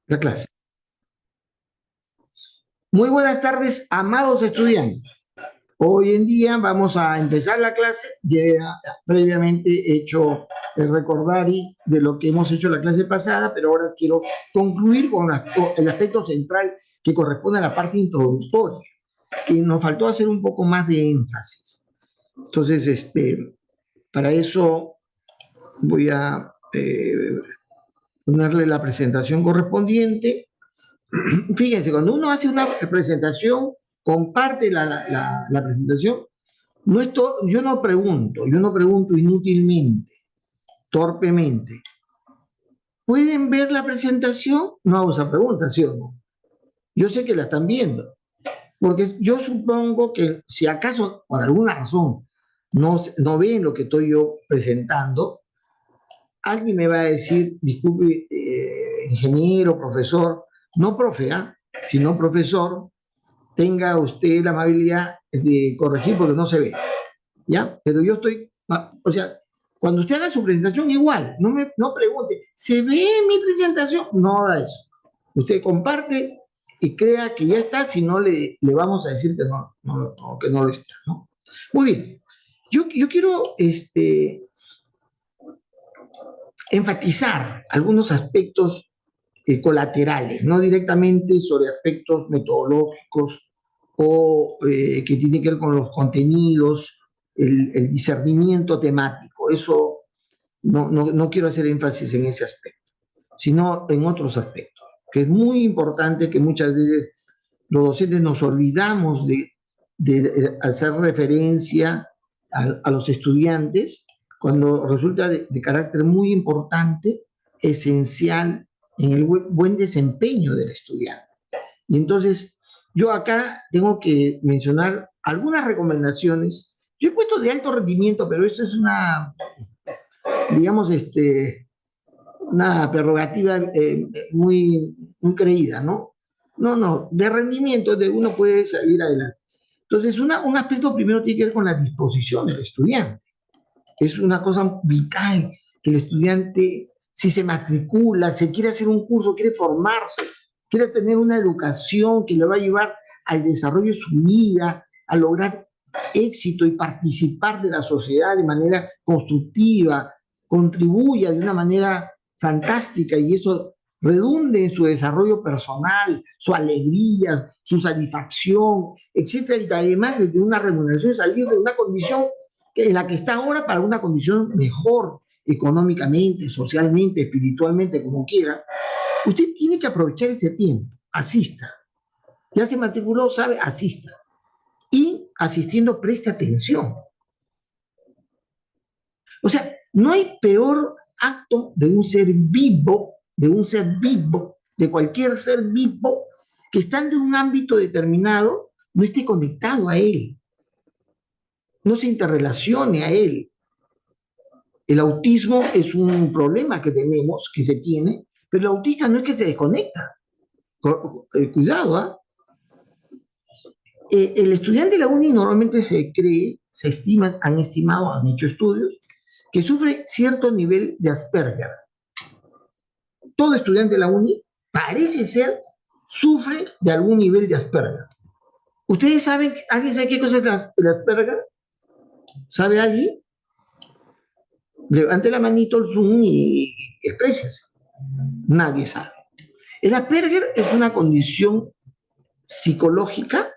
La clase. Muy buenas tardes, amados estudiantes. Hoy en día vamos a empezar la clase. Ya previamente he hecho el recordari de lo que hemos hecho la clase pasada, pero ahora quiero concluir con el aspecto central que corresponde a la parte introductoria, y nos faltó hacer un poco más de énfasis. Entonces, para eso voy a ponerle la presentación correspondiente. Fíjense, cuando uno hace una presentación, comparte la presentación, yo no pregunto inútilmente, torpemente. ¿Pueden ver la presentación? No hago esa pregunta, ¿sí o no? Yo sé que la están viendo, porque yo supongo que si acaso, por alguna razón, no ven lo que estoy yo presentando, alguien me va a decir, disculpe, ingeniero, profesor, no profe, sino profesor, tenga usted la amabilidad de corregir porque no se ve, ¿ya? Pero yo estoy, o sea, cuando usted haga su presentación igual, no pregunte, ¿se ve mi presentación? No haga eso. Usted comparte y crea que ya está, si no le vamos a decir que no lo está, ¿no? Muy bien. Yo quiero enfatizar algunos aspectos colaterales, no directamente sobre aspectos metodológicos o que tienen que ver con los contenidos, el discernimiento temático. Eso no quiero hacer énfasis en ese aspecto, sino en otros aspectos, que es muy importante que muchas veces los docentes nos olvidamos de hacer referencia a los estudiantes cuando resulta de carácter muy importante, esencial en el buen desempeño del estudiante. Y entonces, yo acá tengo que mencionar algunas recomendaciones. Yo he puesto de alto rendimiento, pero eso es digamos, una prerrogativa muy creída, ¿no? No, de rendimiento de uno puede salir adelante. Entonces, un aspecto primero tiene que ver con la disposición del estudiante. Es una cosa vital que el estudiante, si se matricula, se quiere hacer un curso, quiere formarse, quiere tener una educación que le va a llevar al desarrollo de su vida, a lograr éxito y participar de la sociedad de manera constructiva, contribuya de una manera fantástica y eso redunde en su desarrollo personal, su alegría, su satisfacción, etcétera, y además de una remuneración, salir de una condición en la que está ahora para una condición mejor económicamente, socialmente, espiritualmente, como quiera. Usted tiene que aprovechar ese tiempo, asista. Ya se matriculó, sabe, asista. Y asistiendo, preste atención. O sea, no hay peor acto de un ser vivo, de cualquier ser vivo, que estando en un ámbito determinado, no esté conectado a él, no se interrelacione a él. El autismo es un problema que tenemos, que se tiene, pero el autista no es que se desconecta. Cuidado, el estudiante de la uni normalmente se cree, se estima, han estimado, han hecho estudios, que sufre cierto nivel de Asperger. Todo estudiante de la uni parece ser, sufre de algún nivel de Asperger. ¿Ustedes saben, alguien sabe qué cosa es el Asperger? ¿Sabe alguien? Levante la manito, el zoom y exprésese. Nadie sabe. El Asperger es una condición psicológica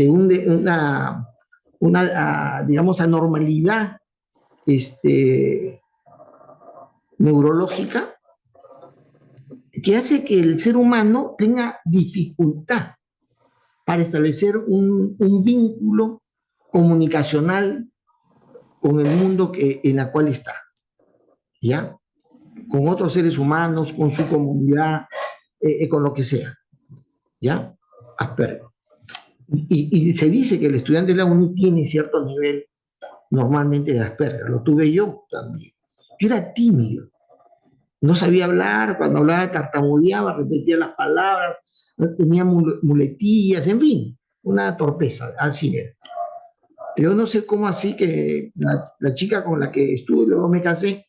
una, digamos, anormalidad neurológica que hace que el ser humano tenga dificultad para establecer un vínculo comunicacional con el mundo en la cual está, ¿ya? Con otros seres humanos, con su comunidad, con lo que sea, ¿ya? Asperger. Y se dice que el estudiante de la uni tiene cierto nivel normalmente de Asperger, lo tuve yo también. Yo era tímido, no sabía hablar, cuando hablaba tartamudeaba, repetía las palabras, tenía muletillas, en fin, una torpeza, así era. Yo no sé cómo así que la chica con la que estuve, luego me casé,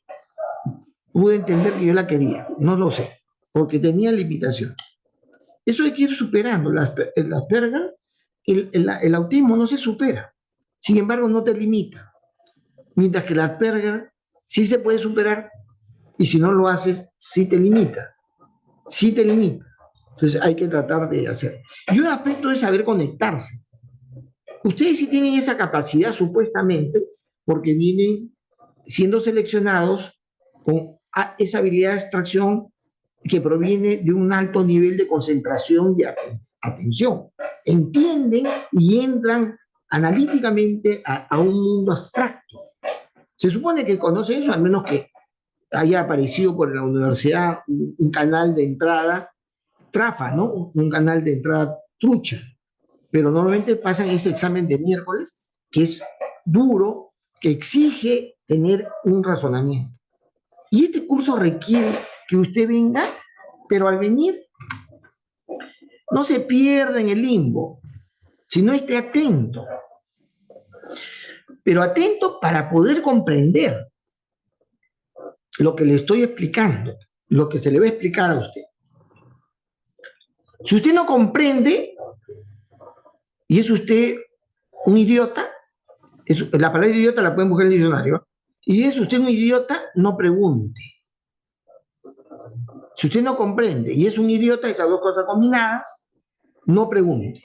pude entender que yo la quería, no lo sé, porque tenía limitación. Eso hay que ir superando. El Asperger, el autismo no se supera. Sin embargo, no te limita. Mientras que el Asperger sí se puede superar y si no lo haces, sí te limita. Sí te limita. Entonces hay que tratar de hacer. Y un aspecto es saber conectarse. Ustedes sí tienen esa capacidad supuestamente porque vienen siendo seleccionados con esa habilidad de abstracción que proviene de un alto nivel de concentración y atención. Entienden y entran analíticamente a un mundo abstracto. Se supone que conoce eso, al menos que haya aparecido por la universidad un canal de entrada trafa, ¿no? Un canal de entrada trucha. Pero normalmente pasan ese examen de miércoles, que es duro, que exige tener un razonamiento. Y este curso requiere que usted venga, pero al venir no se pierda en el limbo, sino esté atento. Pero atento para poder comprender lo que le estoy explicando, lo que se le va a explicar a usted. Si usted no comprende y es usted un idiota, la palabra idiota la pueden buscar en el diccionario, y es usted un idiota, no pregunte. Si usted no comprende y es un idiota, esas dos cosas combinadas, no pregunte.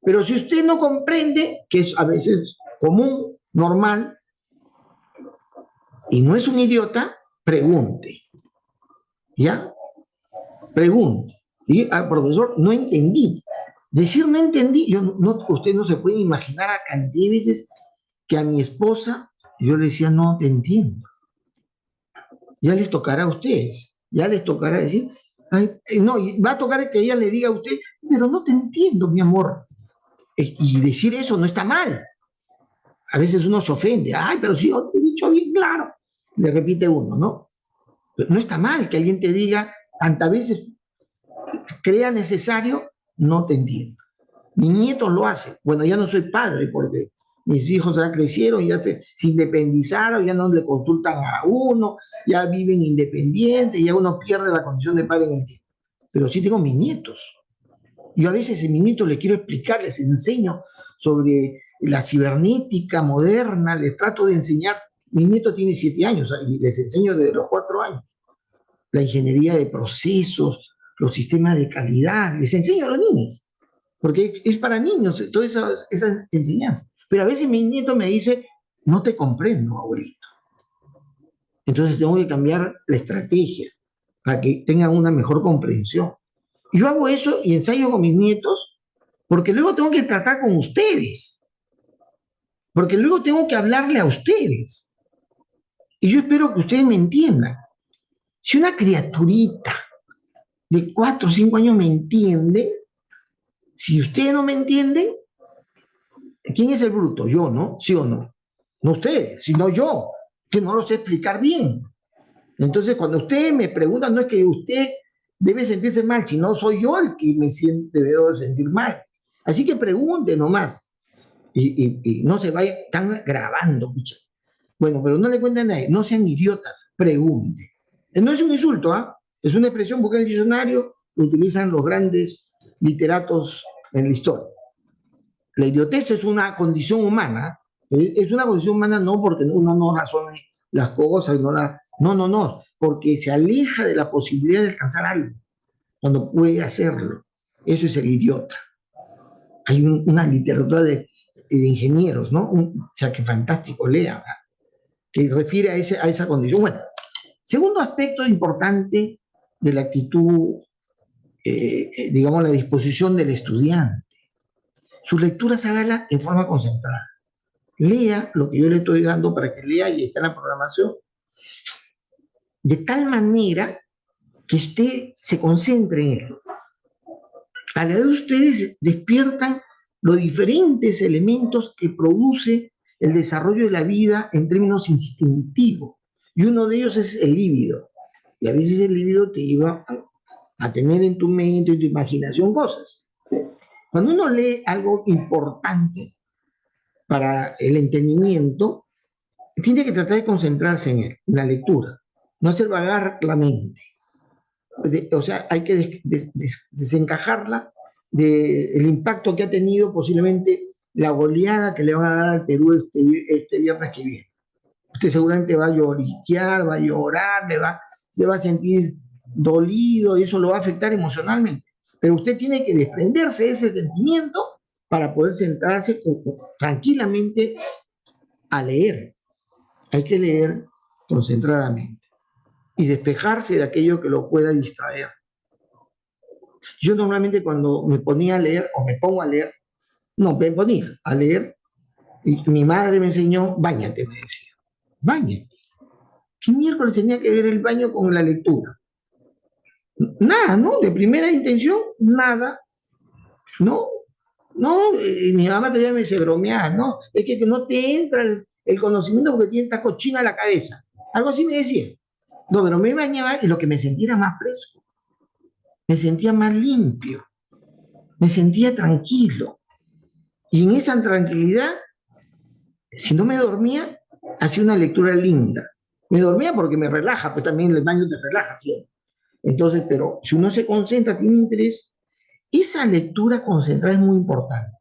Pero si usted no comprende, que es a veces común, normal, y no es un idiota, pregunte. ¿Ya? Pregunte. Y al profesor, no entendí. Decir no entendí, usted no se puede imaginar a cantidad de veces que a mi esposa yo le decía, no te entiendo. Ya les tocará a ustedes, ya les tocará decir, ay, no, va a tocar que ella le diga a usted, pero no te entiendo, mi amor. Y decir eso no está mal. A veces uno se ofende, ay, pero si yo te he dicho bien claro, le repite uno, ¿no? Pero no está mal que alguien te diga tantas veces crea necesario, no te entiendo. Mi nieto lo hace. Bueno, ya no soy padre porque mis hijos ya crecieron, ya se independizaron, ya no le consultan a uno, ya viven independientes, ya uno pierde la condición de padre en el tiempo. Pero sí tengo mis nietos. Yo a veces a mis nietos les quiero explicar, les enseño sobre la cibernética moderna, les trato de enseñar. Mi nieto tiene 7 años y les enseño desde los 4 años la ingeniería de procesos, los sistemas de calidad, les enseño a los niños porque es para niños todas esas enseñanzas. Pero a veces mi nieto me dice, no te comprendo, abuelito. Entonces tengo que cambiar la estrategia para que tengan una mejor comprensión. Y yo hago eso y ensayo con mis nietos porque luego tengo que tratar con ustedes, porque luego tengo que hablarle a ustedes. Y yo espero que ustedes me entiendan. Si una criaturita de 4 o 5 años me entiende, si ustedes no me entienden, ¿quién es el bruto? Yo, ¿no? ¿Sí o no? No ustedes, sino yo, que no lo sé explicar bien. Entonces, cuando ustedes me preguntan, no es que usted debe sentirse mal, sino soy yo el que me debo sentir mal. Así que pregunte nomás. Y no se vaya, están grabando, pucha. Bueno, pero no le cuenten a nadie, no sean idiotas, pregunte. No es un insulto, ¿ah? Es una expresión, busca el diccionario, lo utilizan los grandes literatos en la historia. La idiotez es una condición humana, es una condición humana no porque uno no razone las cosas, no, porque se aleja de la posibilidad de alcanzar algo cuando puede hacerlo. Eso es el idiota. Hay una literatura de ingenieros, ¿no? O sea, que fantástico, lea, que refiere a esa condición. Bueno, segundo aspecto importante de la actitud, digamos, la disposición del estudiante. Su lectura se haga en forma concentrada. Lea lo que yo le estoy dando para que lea y está en la programación, de tal manera que usted se concentre en él. A la vez ustedes despiertan los diferentes elementos que produce el desarrollo de la vida en términos instintivos. Y uno de ellos es el líbido. Y a veces el líbido te lleva a tener en tu mente, en tu imaginación cosas. Cuando uno lee algo importante para el entendimiento, tiene que tratar de concentrarse en él, en la lectura, no hacer vagar la mente. o sea, hay que desencajarla del impacto que ha tenido posiblemente la goleada que le van a dar al Perú este viernes que viene. Usted seguramente va a lloriquear, va a llorar, se va a sentir dolido y eso lo va a afectar emocionalmente. Pero usted tiene que desprenderse de ese sentimiento para poder centrarse tranquilamente a leer. Hay que leer concentradamente y despejarse de aquello que lo pueda distraer. Yo normalmente cuando me ponía a leer o me pongo a leer, no, me ponía a leer y mi madre me enseñó, báñate, me decía, báñate. ¿Qué miércoles tenía que ver el baño con la lectura? Nada, ¿no? De primera intención, nada, ¿no? No, mi mamá todavía me se bromeaba, ¿no? Es que no te entra el conocimiento porque tiene esta cochina la cabeza. Algo así me decía. No, pero me bañaba y lo que me sentía era más fresco, me sentía más limpio, me sentía tranquilo. Y en esa tranquilidad, si no me dormía, hacía una lectura linda. Me dormía porque me relaja, pues también el baño te relaja, ¿sí? Entonces, pero si uno se concentra, tiene interés, esa lectura concentrada es muy importante.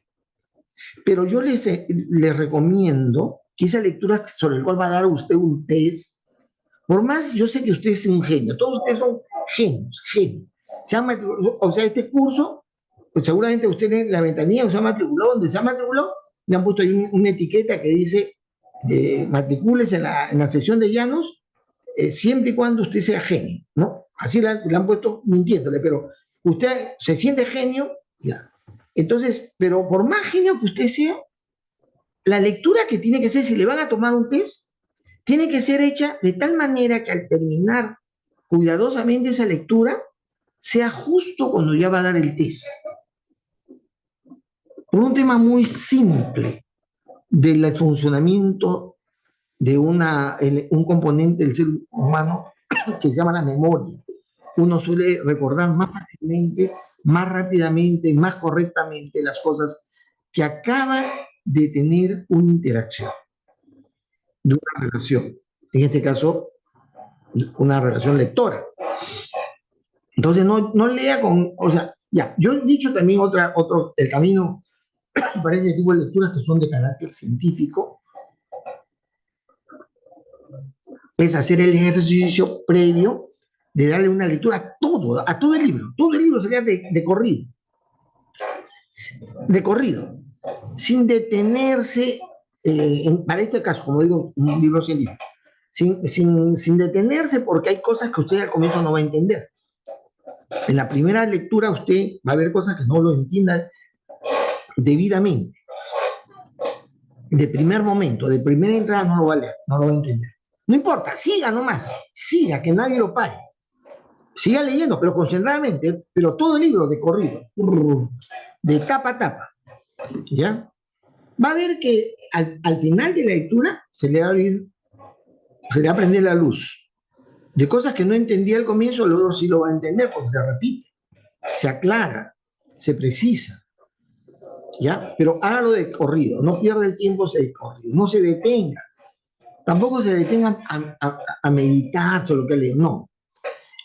Pero yo les recomiendo que esa lectura sobre la cual va a dar usted un test, por más, yo sé que usted es un genio, todos ustedes son genios, genios. O sea, este curso, pues seguramente usted en la ventanilla se ha matriculado, donde se ha matriculado, le han puesto ahí una etiqueta que dice matricúlese en la sección de llanos, siempre y cuando usted sea genio, ¿no? Así le han puesto mintiéndole, pero usted se siente genio, ya. Entonces, pero por más genio que usted sea, la lectura que tiene que ser, si le van a tomar un test, tiene que ser hecha de tal manera que al terminar cuidadosamente esa lectura, sea justo cuando ya va a dar el test. Por un tema muy simple del funcionamiento de un componente del ser humano que se llama la memoria. Uno suele recordar más fácilmente, más rápidamente, más correctamente las cosas que acaba de tener una interacción, de una relación. En este caso, una relación lectora. Entonces, no lea con, o sea, ya, yo he dicho también el camino para ese tipo de lecturas que son de carácter científico, es hacer el ejercicio previo de darle una lectura a todo el libro sería de corrido, sin detenerse, para este caso, como digo, un libro científico, sin detenerse porque hay cosas que usted al comienzo no va a entender. En la primera lectura usted va a ver cosas que no lo entienda debidamente. De primer momento, de primera entrada no lo va a leer, no lo va a entender. No importa, siga nomás, siga, que nadie lo pare. Siga leyendo, pero concentradamente, pero todo el libro de corrido, de tapa a tapa, ¿ya? Va a ver que al final de la lectura se le va a abrir, se le va a prender la luz. De cosas que no entendía al comienzo, luego sí lo va a entender porque se repite, se aclara, se precisa, ¿ya? Pero hágalo de corrido, no pierda el tiempo de corrido, no se detenga. Tampoco se detenga a meditar sobre lo que lee, no.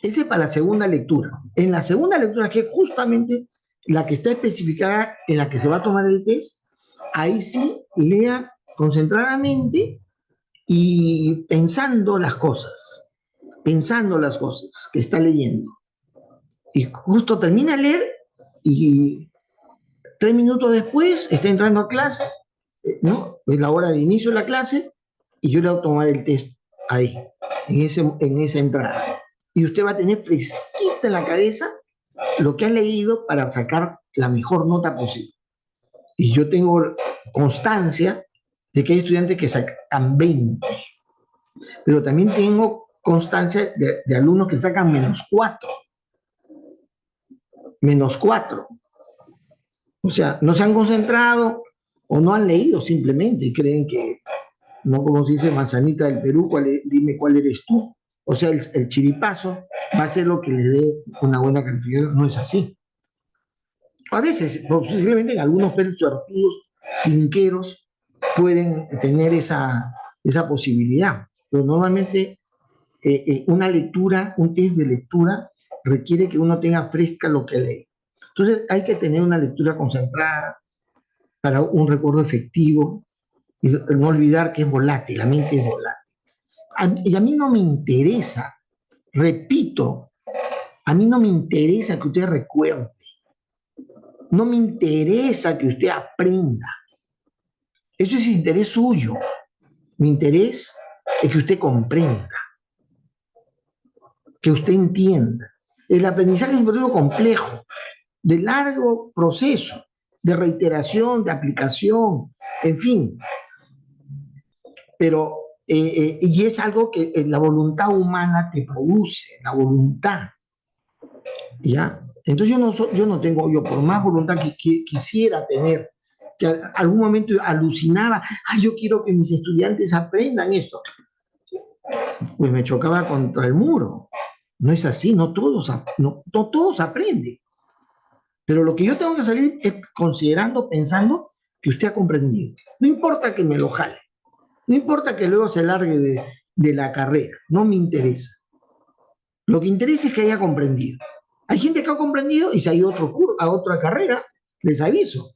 Ese es para la segunda lectura. En la segunda lectura, que es justamente la que está especificada en la que se va a tomar el test, ahí sí lea concentradamente y pensando las cosas que está leyendo. Y justo termina de leer y 3 minutos después está entrando a clase, ¿no? Es la hora de inicio de la clase y yo le voy a tomar el test ahí, en esa entrada. Y usted va a tener fresquita en la cabeza lo que ha leído para sacar la mejor nota posible. Y yo tengo constancia de que hay estudiantes que sacan 20, pero también tengo constancia de alumnos que sacan -4. -4. O sea, no se han concentrado o no han leído simplemente y creen que, no como se dice, manzanita del Perú, dime cuál eres tú. O sea, el chiripazo va a ser lo que le dé una buena calificación. No es así. A veces, posiblemente en algunos suertudos, quinqueros, pueden tener esa posibilidad. Pero normalmente una lectura, un test de lectura, requiere que uno tenga fresca lo que lee. Entonces hay que tener una lectura concentrada para un recuerdo efectivo y no olvidar que es volátil, la mente es volátil. Y a mí no me interesa, repito, a mí no me interesa que usted recuerde, no me interesa que usted aprenda. Eso es interés suyo. Mi interés es que usted comprenda, que usted entienda. El aprendizaje es un proceso complejo, de largo proceso, de reiteración, de aplicación, en fin. Pero, y es algo que la voluntad humana te produce, la voluntad. ¿Ya? Entonces yo no tengo, yo por más voluntad que quisiera tener, que algún momento alucinaba, ay, yo quiero que mis estudiantes aprendan esto, pues me chocaba contra el muro. No es así, no todos aprenden. Pero lo que yo tengo que salir es considerando, pensando que usted ha comprendido. No importa que me lo jale, no importa que luego se largue de la carrera, no me interesa. Lo que interesa es que haya comprendido. Hay gente que ha comprendido y se ha ido a otra carrera, les aviso.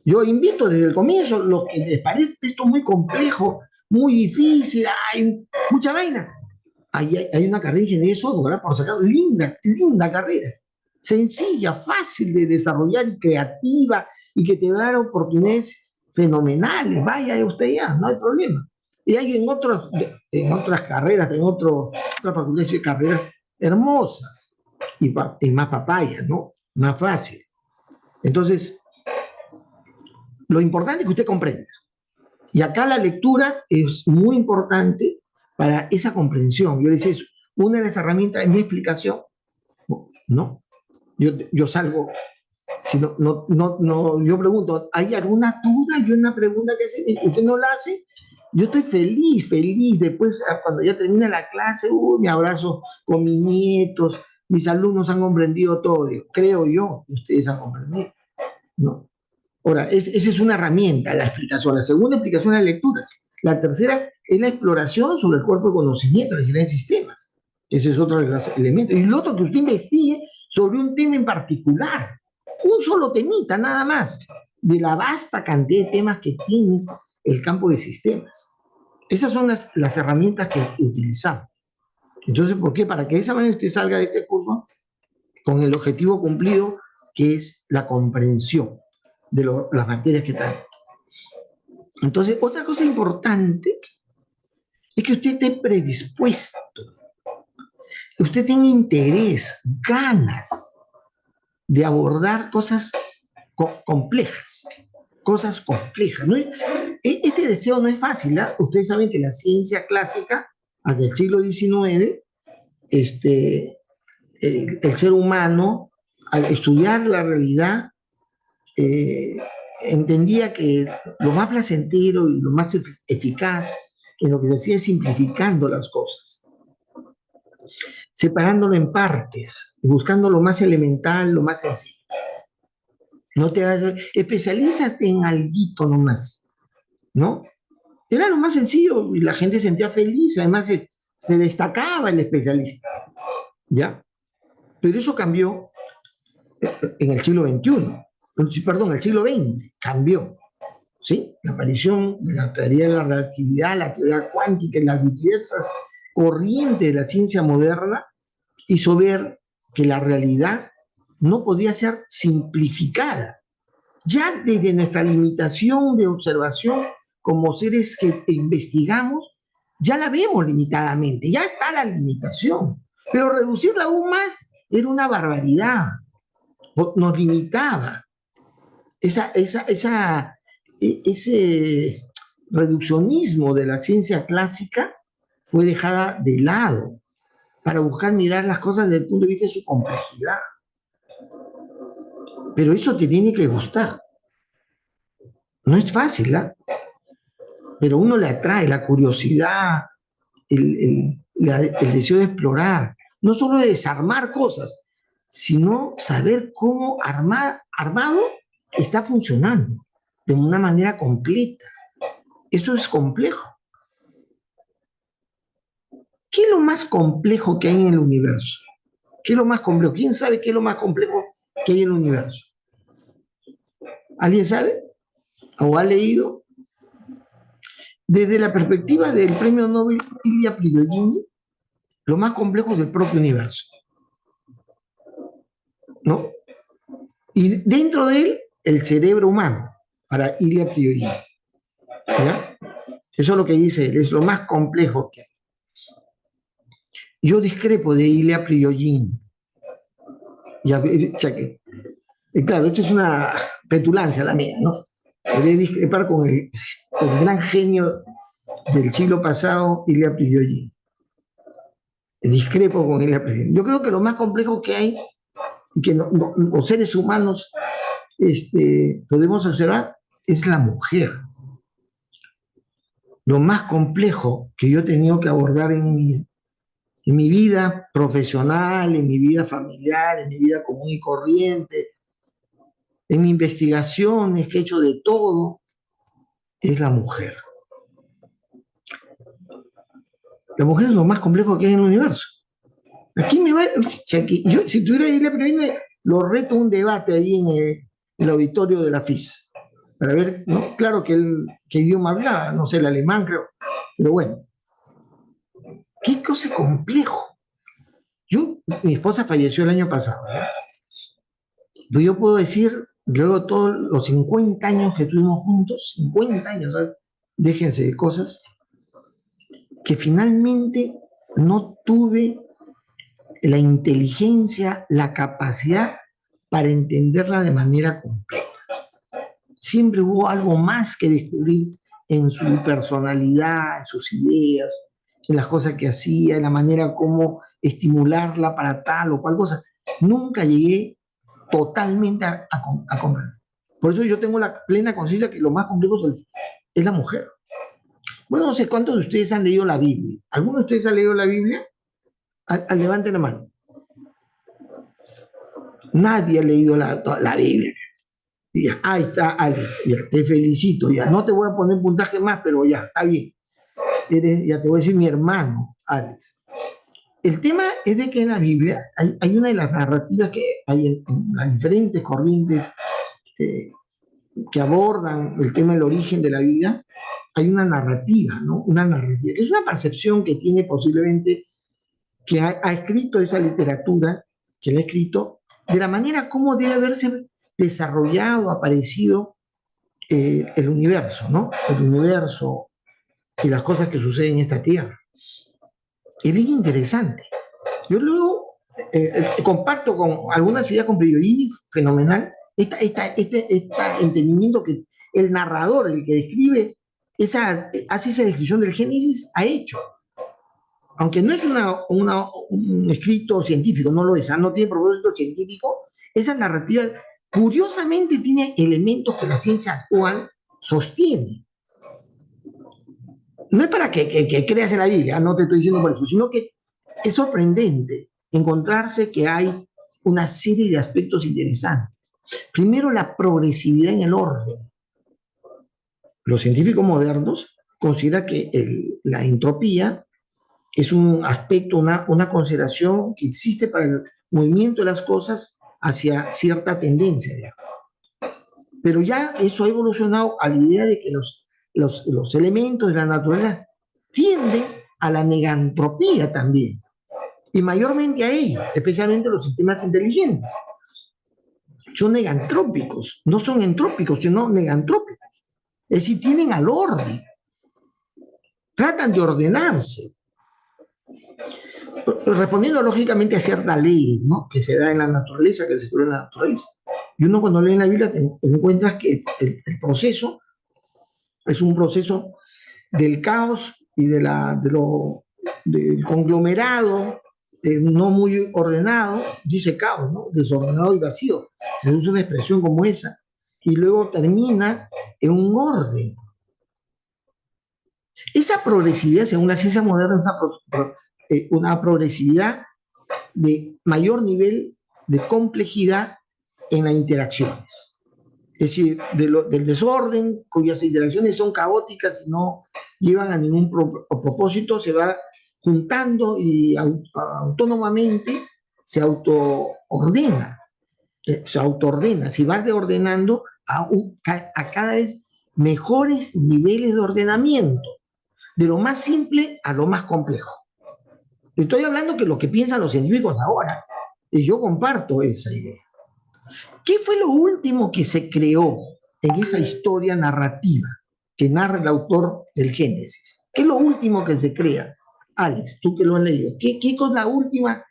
Yo invito desde el comienzo, lo que les parece esto muy complejo, muy difícil, hay mucha vaina. Hay una carrera de ingeniería de software, por sacar, linda carrera. Sencilla, fácil de desarrollar y creativa y que te va a dar oportunidades fenomenales. Vaya usted ya, no hay problema. Y hay en otras carreras, otras facultades de carreras hermosas y más papayas, ¿no? Más fácil. Entonces, lo importante es que usted comprenda. Y acá la lectura es muy importante para esa comprensión. Yo les decía, una de las herramientas es mi explicación, ¿no? Yo salgo, si yo pregunto, ¿hay alguna duda? Yo una pregunta que hace, usted no la hace, yo estoy feliz. Después, cuando ya termina la clase, me abrazo con mis nietos, mis alumnos han comprendido todo, creo yo que ustedes han comprendido, ¿no? Ahora, esa es una herramienta, la explicación. La segunda explicación es la lectura. La tercera es la exploración sobre el cuerpo de conocimiento, la ingeniería de sistemas. Ese es otro de los elementos. Y lo otro, que usted investigue sobre un tema en particular. Un solo temita, nada más, de la vasta cantidad de temas que tiene el campo de sistemas. Esas son las herramientas que utilizamos. Entonces, ¿por qué? Para que de esa manera usted salga de este curso con el objetivo cumplido, que es la comprensión de las materias que están. Entonces, otra cosa importante es que usted esté predispuesto, que usted tenga interés, ganas de abordar cosas complejas, ¿no? Este deseo no es fácil, ¿eh? Ustedes saben que la ciencia clásica, hasta el siglo XIX, el ser humano, al estudiar la realidad, entendía que lo más placentero y lo más eficaz en lo que se hacía es simplificando las cosas, separándolo en partes, buscando lo más elemental, lo más sencillo. No te hagas, especialízate en alguito nomás, ¿no? Era lo más sencillo y la gente se sentía feliz, además se destacaba el especialista, ¿ya? Pero eso cambió en el siglo XXI, perdón, el siglo XX cambió, ¿sí? La aparición de la teoría de la relatividad, la teoría cuántica y las diversas corrientes de la ciencia moderna hizo ver que la realidad no podía ser simplificada. Ya desde nuestra limitación de observación como seres que investigamos, ya la vemos limitadamente, ya está la limitación, pero reducirla aún más era una barbaridad, nos limitaba. Ese reduccionismo de la ciencia clásica fue dejada de lado para buscar mirar las cosas desde el punto de vista de su complejidad. Pero eso te tiene que gustar. No es fácil, ¿eh? Pero uno le atrae la curiosidad, el deseo de explorar, no solo de desarmar cosas, sino saber cómo armado está funcionando de una manera completa. Eso es complejo. ¿Qué es lo más complejo que hay en el universo? ¿Qué es lo más complejo? ¿Quién sabe qué es lo más complejo que hay en el universo? ¿Alguien sabe? ¿O ha leído? Desde la perspectiva del premio Nobel Ilia Prigogine, lo más complejo es el propio universo, ¿no? Y dentro de él, el cerebro humano, para Ilia Prigogine. ¿Ya? Eso es lo que dice él, es lo más complejo que hay. Yo discrepo de Ilia Prigogine. Ya, claro, esto es una petulancia la mía, ¿no? Querer discrepar con el gran genio del siglo pasado, Ilia Prigogine. Discrepo con Ilia Prigogine. Yo creo que lo más complejo que hay, que los seres humanos podemos observar, es la mujer. Lo más complejo que yo he tenido que abordar en mi vida profesional, en mi vida familiar, en mi vida común y corriente, en mis investigaciones que he hecho de todo, es la mujer. La mujer es lo más complejo que hay en el universo. Aquí me va, yo, si tuviera Isla Previne, lo reto a un debate ahí en el auditorio de la FIS, para ver, ¿no? Claro que qué idioma hablaba, no sé, el alemán creo, pero bueno, qué cosa complejo. Mi esposa falleció el año pasado, ¿eh? Pues yo puedo decir, luego de todos los 50 años que tuvimos juntos, 50 años, ¿sabes? Déjense de cosas, que finalmente no tuve la inteligencia, la capacidad para entenderla de manera completa. Siempre hubo algo más que descubrir en su personalidad, en sus ideas, en las cosas que hacía, en la manera como estimularla para tal o cual cosa. Nunca llegué totalmente a comprender. Por eso yo tengo la plena conciencia que lo más complejo es la mujer. Bueno, no sé cuántos de ustedes han leído la Biblia. ¿Alguno de ustedes ha leído la Biblia? Levanten la mano. Nadie ha leído la Biblia. Ya, ahí está, Alex, ya, te felicito, ya. No te voy a poner puntaje más, pero ya, está bien. Ya te voy a decir mi hermano, Alex. El tema es de que en la Biblia hay una de las narrativas que hay en las diferentes corrientes que abordan el tema del origen de la vida, hay una narrativa, ¿no? Una narrativa, que es una percepción que tiene posiblemente, que ha escrito esa literatura, que la ha escrito, de la manera como debe haberse desarrollado, aparecido el universo, ¿no? El universo y las cosas que suceden en esta tierra. Es bien interesante. Yo luego comparto con algunas ideas con Prigogine, fenomenal, este entendimiento que el narrador, el que describe, hace esa descripción del Génesis, ha hecho. Aunque no es un escrito científico, no lo es, no tiene propósito científico, esa narrativa curiosamente tiene elementos que la ciencia actual sostiene. No es para que creas en la Biblia, no te estoy diciendo por eso, sino que es sorprendente encontrarse que hay una serie de aspectos interesantes. Primero, la progresividad en el orden. Los científicos modernos consideran que la entropía es un aspecto, una consideración que existe para el movimiento de las cosas hacia cierta tendencia. Pero ya eso ha evolucionado a la idea de que los elementos de la naturaleza tienden a la negantropía también, y mayormente a ello, especialmente los sistemas inteligentes. Son negantrópicos, no son entrópicos, sino negantrópicos. Es decir, tienen al orden, tratan de ordenarse, respondiendo lógicamente a ciertas leyes, ¿no? Que se da en la naturaleza, que se descubre en la naturaleza. Y uno cuando lee en la Biblia te encuentras que el proceso es un proceso del caos y del conglomerado no muy ordenado, dice caos, ¿no? Desordenado y vacío. Se usa una expresión como esa. Y luego termina en un orden. Esa progresividad, según la ciencia moderna, es una progresividad de mayor nivel de complejidad en las interacciones. Es decir, del desorden, cuyas interacciones son caóticas y no llevan a ningún propósito, se va juntando y autónomamente se autoordena, se autoordena, si vas ordenando a cada vez mejores niveles de ordenamiento, de lo más simple a lo más complejo. Estoy hablando que lo que piensan los científicos ahora, y yo comparto esa idea. ¿Qué fue lo último que se creó en esa historia narrativa que narra el autor del Génesis? ¿Qué es lo último que se crea? Alex, tú que lo has leído, ¿qué es la última,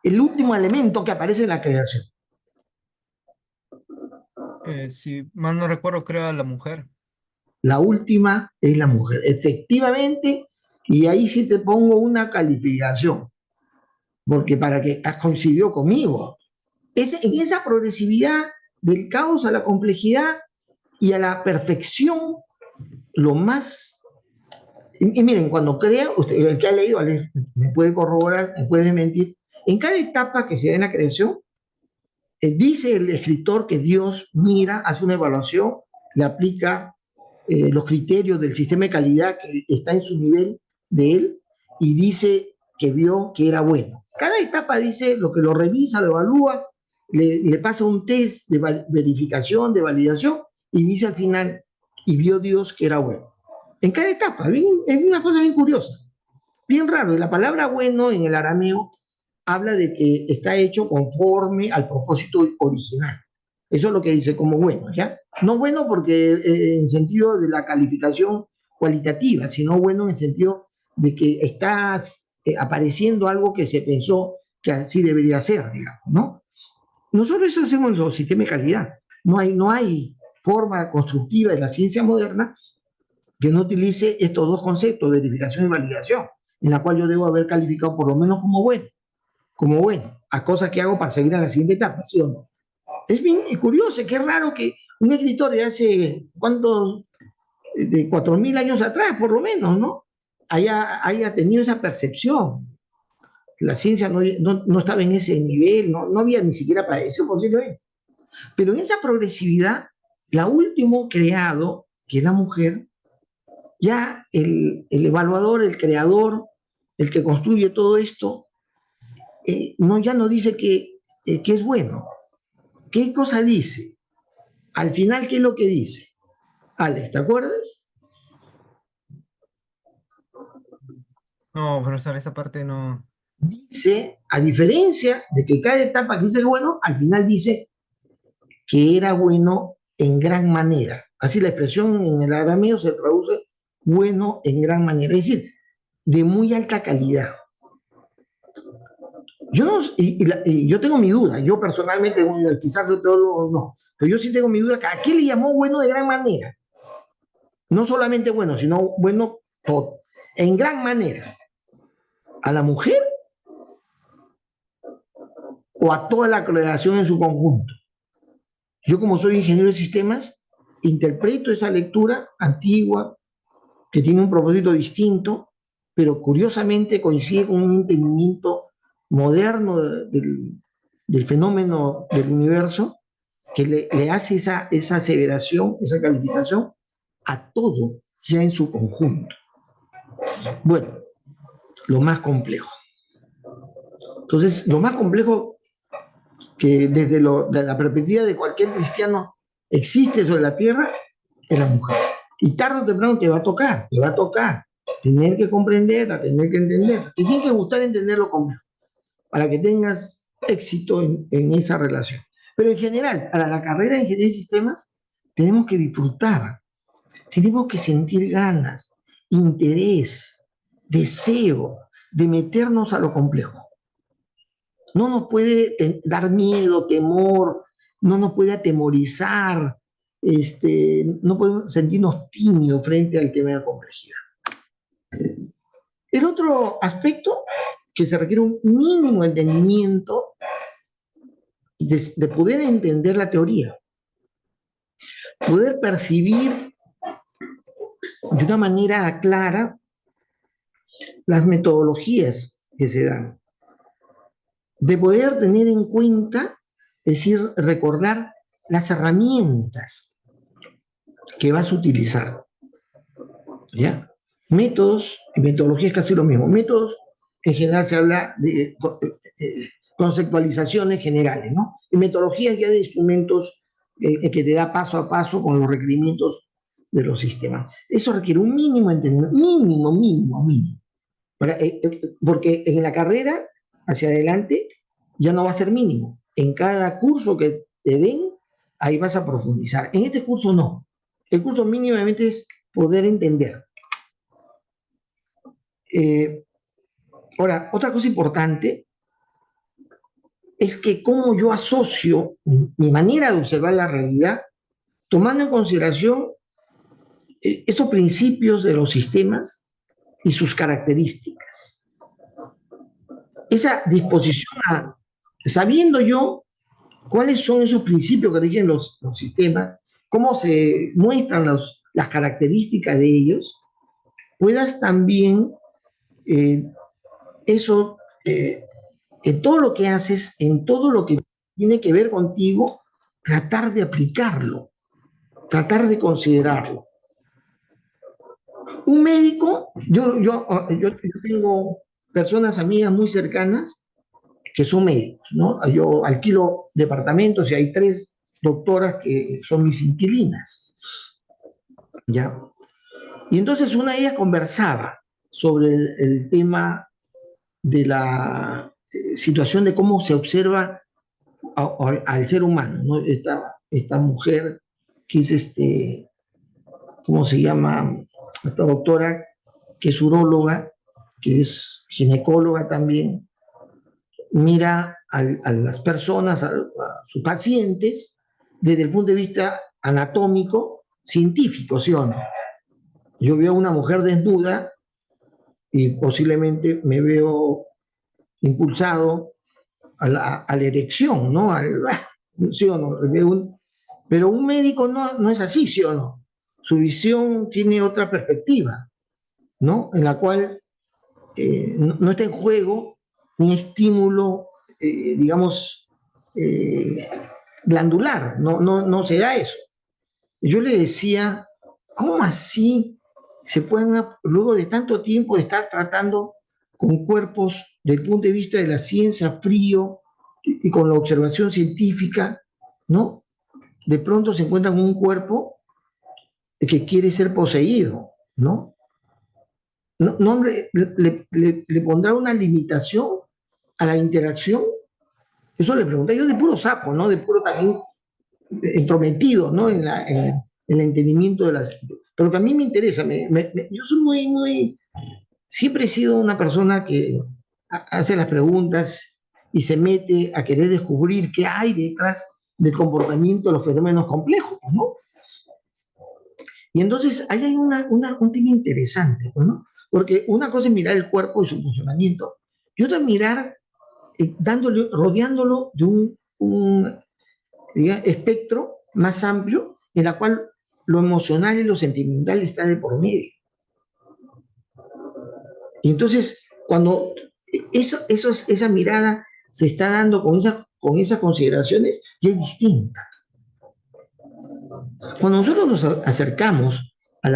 el último elemento que aparece en la creación? Si mal no recuerdo, creo a la mujer. La última es la mujer. Efectivamente, y ahí sí te pongo una calificación, porque para que coincidió conmigo. En esa progresividad del caos a la complejidad y a la perfección, lo más... Y miren, cuando crea, usted, el que ha leído, Alex, me puede corroborar, me puede mentir, en cada etapa que se da en la creación, dice el escritor que Dios mira, hace una evaluación, le aplica los criterios del sistema de calidad que está en su nivel de él y dice que vio que era bueno. Cada etapa dice lo que lo revisa, lo evalúa, le pasa un test de verificación, de validación y dice al final, y vio Dios que era bueno. En cada etapa, es una cosa bien curiosa, bien raro. Y la palabra bueno en el arameo habla de que está hecho conforme al propósito original. Eso es lo que dice como bueno, ¿ya? No bueno porque en sentido de la calificación cualitativa, sino bueno en el sentido de que está apareciendo algo que se pensó que así debería ser, digamos, ¿no? Nosotros eso hacemos en los sistemas de calidad. No hay forma constructiva de la ciencia moderna que no utilice estos dos conceptos, verificación y validación, en la cual yo debo haber calificado por lo menos como bueno, a cosas que hago para seguir a la siguiente etapa, ¿sí o no? Es bien curioso, qué raro que un escritor de hace, ¿cuántos? De 4.000 años atrás, por lo menos, ¿no? Haya tenido esa percepción. La ciencia no estaba en ese nivel, no había ni siquiera padecido posiblemente. Pero en esa progresividad, la último creado, que es la mujer, ya el evaluador, el creador, el que construye todo esto, ya no dice que es bueno. ¿Qué cosa dice? Al final, ¿qué es lo que dice? Alex, ¿te acuerdas? No, profesor, esta parte no. Dice, a diferencia de que cada etapa que dice bueno, al final dice que era bueno en gran manera. Así la expresión en el arameo se traduce bueno en gran manera, es decir, de muy alta calidad. Yo, no, y yo tengo mi duda, yo personalmente, quizás yo no, pero yo sí tengo mi duda, ¿a qué le llamó bueno de gran manera? No solamente bueno, sino bueno todo, en gran manera. ¿A la mujer o a toda la creación en su conjunto? Yo como soy ingeniero de sistemas, interpreto esa lectura antigua, que tiene un propósito distinto, pero curiosamente coincide con un entendimiento moderno del fenómeno del universo, que le hace esa aseveración, esa calificación a todo, ya en su conjunto. Bueno, lo más complejo. Entonces, lo más complejo que de la perspectiva de cualquier cristiano existe sobre la tierra es la mujer. Y tarde o temprano te va a tocar tener que comprenderla, tener que entenderla. Te tiene que gustar entenderlo complejo para que tengas éxito en esa relación. Pero en general, para la carrera de ingeniería de sistemas, tenemos que disfrutar, tenemos que sentir ganas, interés, deseo de meternos a lo complejo. No nos puede dar miedo, temor, no nos puede atemorizar, no podemos sentirnos tímidos frente al tema de la complejidad. El otro aspecto que se requiere un mínimo entendimiento de poder entender la teoría, poder percibir de una manera clara las metodologías que se dan, de poder tener en cuenta, es decir, recordar las herramientas que vas a utilizar. ¿Ya? Métodos y metodologías casi lo mismo. Métodos, en general se habla de conceptualizaciones generales, ¿no? Y metodologías ya de instrumentos que te da paso a paso con los requerimientos de los sistemas. Eso requiere un mínimo entendimiento, mínimo. Porque en la carrera, hacia adelante, ya no va a ser mínimo. En cada curso que te den, ahí vas a profundizar. En este curso no. El curso mínimamente es poder entender. Ahora, otra cosa importante es que cómo yo asocio mi manera de observar la realidad, tomando en consideración estos principios de los sistemas y sus características. Esa disposición a, sabiendo yo cuáles son esos principios que rigen los sistemas, cómo se muestran las características de ellos, puedas también eso, en todo lo que haces, en todo lo que tiene que ver contigo, tratar de aplicarlo, tratar de considerarlo. Un médico, yo tengo personas, amigas muy cercanas que son médicos, ¿no? Yo alquilo departamentos y hay 3 doctoras que son mis inquilinas, ¿ya? Y entonces una de ellas conversaba sobre el tema de la situación de cómo se observa al ser humano, ¿no? Esta mujer que es ¿cómo se llama? Esta doctora que es uróloga, que es ginecóloga también, mira a las personas, a sus pacientes, desde el punto de vista anatómico, científico, ¿sí o no? Yo veo a una mujer desnuda y posiblemente me veo impulsado a la erección, ¿no? ¿Sí o no? Pero un médico no es así, ¿sí o no? Su visión tiene otra perspectiva, ¿no? En la cual no está en juego un estímulo, digamos, eh, glandular, no se da eso. Yo le decía, ¿cómo así se pueden, luego de tanto tiempo de estar tratando con cuerpos desde el punto de vista de la ciencia frío y con la observación científica, ¿no? De pronto se encuentran un cuerpo que quiere ser poseído, ¿no? No le pondrá una limitación a la interacción. Eso le pregunté yo de puro sapo, ¿no? De puro también entrometido, ¿no? En el entendimiento de las... Pero que a mí me interesa, yo soy siempre he sido una persona que hace las preguntas y se mete a querer descubrir qué hay detrás del comportamiento de los fenómenos complejos, ¿no? Y entonces ahí hay un tema interesante, ¿no? Porque una cosa es mirar el cuerpo y su funcionamiento, y otra es mirar rodeándolo de digamos, espectro más amplio en la cual lo emocional y lo sentimental está de por medio. Y entonces, cuando esa mirada se está dando con esas consideraciones, ya es distinta. Cuando nosotros nos acercamos a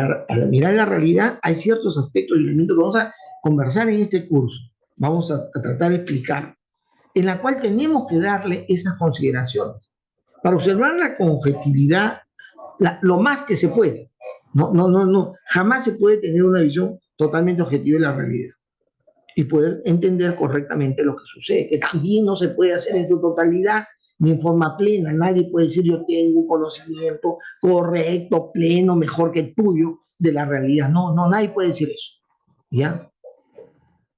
mirar la realidad, hay ciertos aspectos y elementos que vamos a conversar en este curso, vamos a tratar de explicar, en la cual tenemos que darle esas consideraciones para observarla con objetividad lo más que se puede. No, jamás se puede tener una visión totalmente objetiva de la realidad y poder entender correctamente lo que sucede, que también no se puede hacer en su totalidad ni en forma plena. Nadie puede decir yo tengo un conocimiento correcto, pleno, mejor que el tuyo de la realidad. No, nadie puede decir eso. ¿Ya?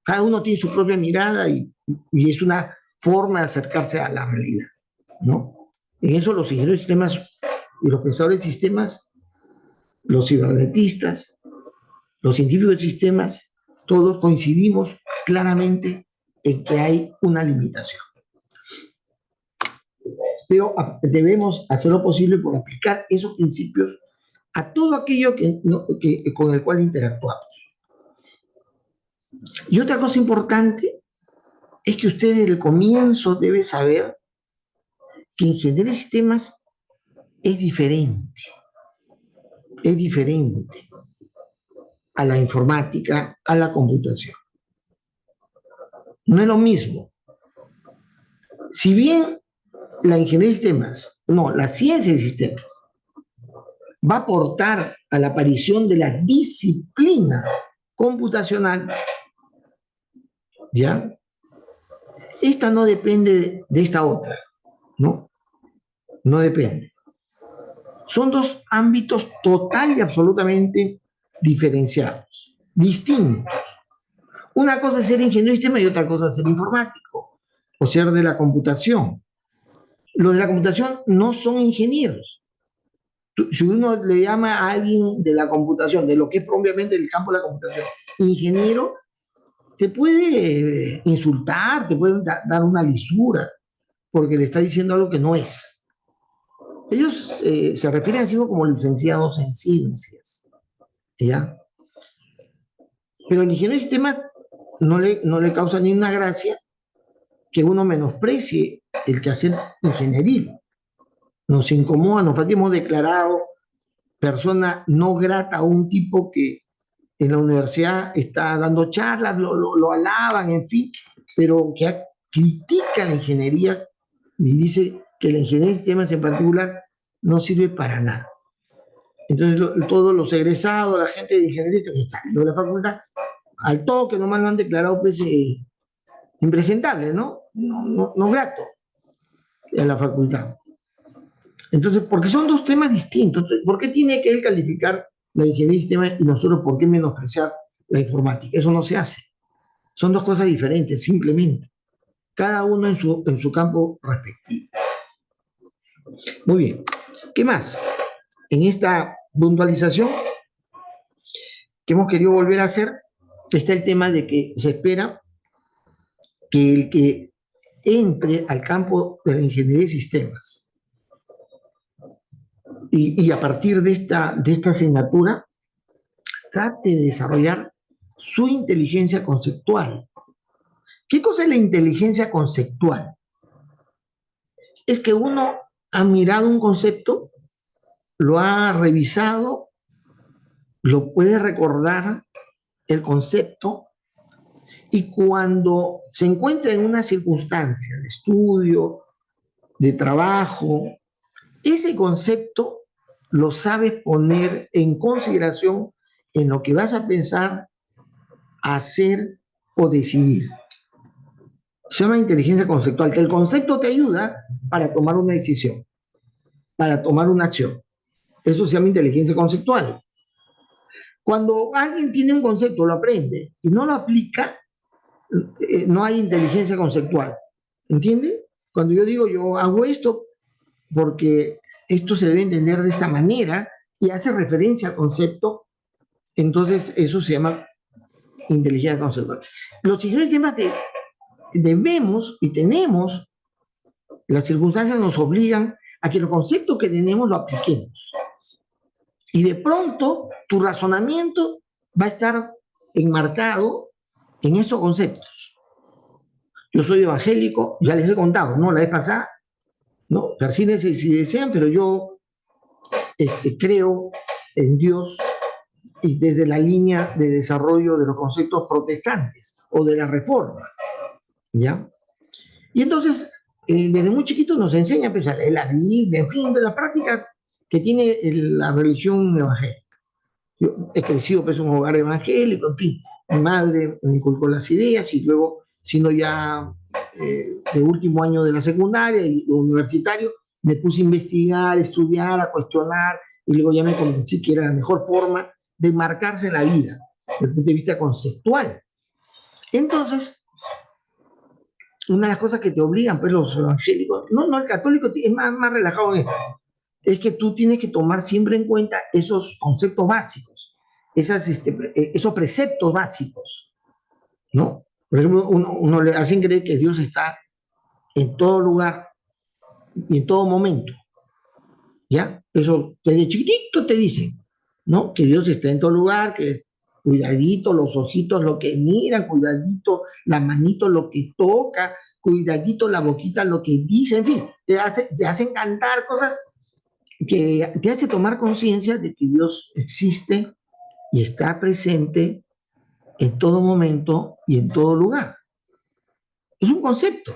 Cada uno tiene su propia mirada y es una forma de acercarse a la realidad, ¿no? En eso los ingenieros de sistemas y los pensadores de sistemas, los cibernetistas, los científicos de sistemas, todos coincidimos claramente en que hay una limitación. Pero debemos hacer lo posible por aplicar esos principios a todo aquello con el cual interactuamos. Y otra cosa importante es que usted desde el comienzo debe saber que ingeniería de sistemas es diferente a la informática, a la computación. No es lo mismo. Si bien la ingeniería de sistemas, no, la ciencia de sistemas, va a aportar a la aparición de la disciplina computacional, ¿ya? Esta no depende de esta otra, ¿no? No depende. Son dos ámbitos total y absolutamente diferenciados, distintos. Una cosa es ser ingeniero de sistema y otra cosa es ser informático o ser de la computación. Los de la computación no son ingenieros. Si uno le llama a alguien de la computación, de lo que es propiamente el campo de la computación, ingeniero, te puede insultar, te puede dar una lisura, porque le está diciendo algo que no es. Ellos se refieren a sí mismos como licenciados en ciencias, ¿ya? Pero el ingeniero de sistemas no le causa ni una gracia que uno menosprecie el quehacer ingenieril. Nos incomoda, nos hemos declarado persona no grata a un tipo que en la universidad está dando charlas, lo alaban, en fin, pero que critica la ingeniería y dice que la ingeniería de sistemas en particular no sirve para nada. Entonces todos los egresados, la gente de ingeniería que salió de la facultad, al toque nomás lo han declarado pues, impresentable, ¿no? No grato en la facultad. Entonces, porque son dos temas distintos. ¿Por qué tiene que él calificar la ingeniería de sistemas y nosotros por qué menospreciar la informática? Eso no se hace. Son dos cosas diferentes, simplemente. Cada uno en su campo respectivo. Muy bien. ¿Qué más? En esta puntualización que hemos querido volver a hacer, está el tema de que se espera que el que entre al campo de la ingeniería de sistemas y a partir de esta asignatura trate de desarrollar su inteligencia conceptual. ¿Qué cosa es la inteligencia conceptual? Es que uno ha mirado un concepto, lo ha revisado, lo puede recordar el concepto y cuando se encuentra en una circunstancia de estudio, de trabajo, ese concepto lo sabes poner en consideración en lo que vas a pensar, hacer o decidir. Se llama inteligencia conceptual, que el concepto te ayuda para tomar una decisión, para tomar una acción. Eso se llama inteligencia conceptual. Cuando alguien tiene un concepto, lo aprende y no lo aplica, no hay inteligencia conceptual. ¿Entiende? Cuando yo digo yo hago esto porque esto se debe entender de esta manera y hace referencia al concepto, entonces eso se llama inteligencia conceptual. Los siguientes temas debemos y tenemos, las circunstancias nos obligan a que los conceptos que tenemos lo apliquemos. Y de pronto tu razonamiento va a estar enmarcado en esos conceptos. Yo soy evangélico, ya les he contado, ¿no? La vez pasada, ¿no? Persínense si desean, pero yo creo en Dios y desde la línea de desarrollo de los conceptos protestantes o de la reforma, ¿ya? Y entonces, desde muy chiquitos nos enseñan pues, a leer la Biblia, en fin, de las prácticas que tiene la religión evangélica. Yo he crecido pues, en un hogar evangélico, en fin, mi madre me inculcó las ideas y luego, siendo ya de último año de la secundaria y universitario, me puse a investigar, a estudiar, a cuestionar y luego ya me convencí que era la mejor forma de marcarse en la vida, desde el punto de vista conceptual. Entonces, una de las cosas que te obligan pues los evangélicos, no el católico es más relajado en esto, es que tú tienes que tomar siempre en cuenta esos conceptos básicos, esos preceptos básicos, ¿no? Por ejemplo, uno le hacen creer que Dios está en todo lugar y en todo momento, ¿ya? Eso desde chiquitito te dicen, ¿no? Que Dios está en todo lugar, que cuidadito los ojitos lo que miran, cuidadito la manito lo que toca, cuidadito la boquita lo que dice, en fin, te hacen cantar cosas que te hace tomar conciencia de que Dios existe y está presente en todo momento y en todo lugar. Es un concepto.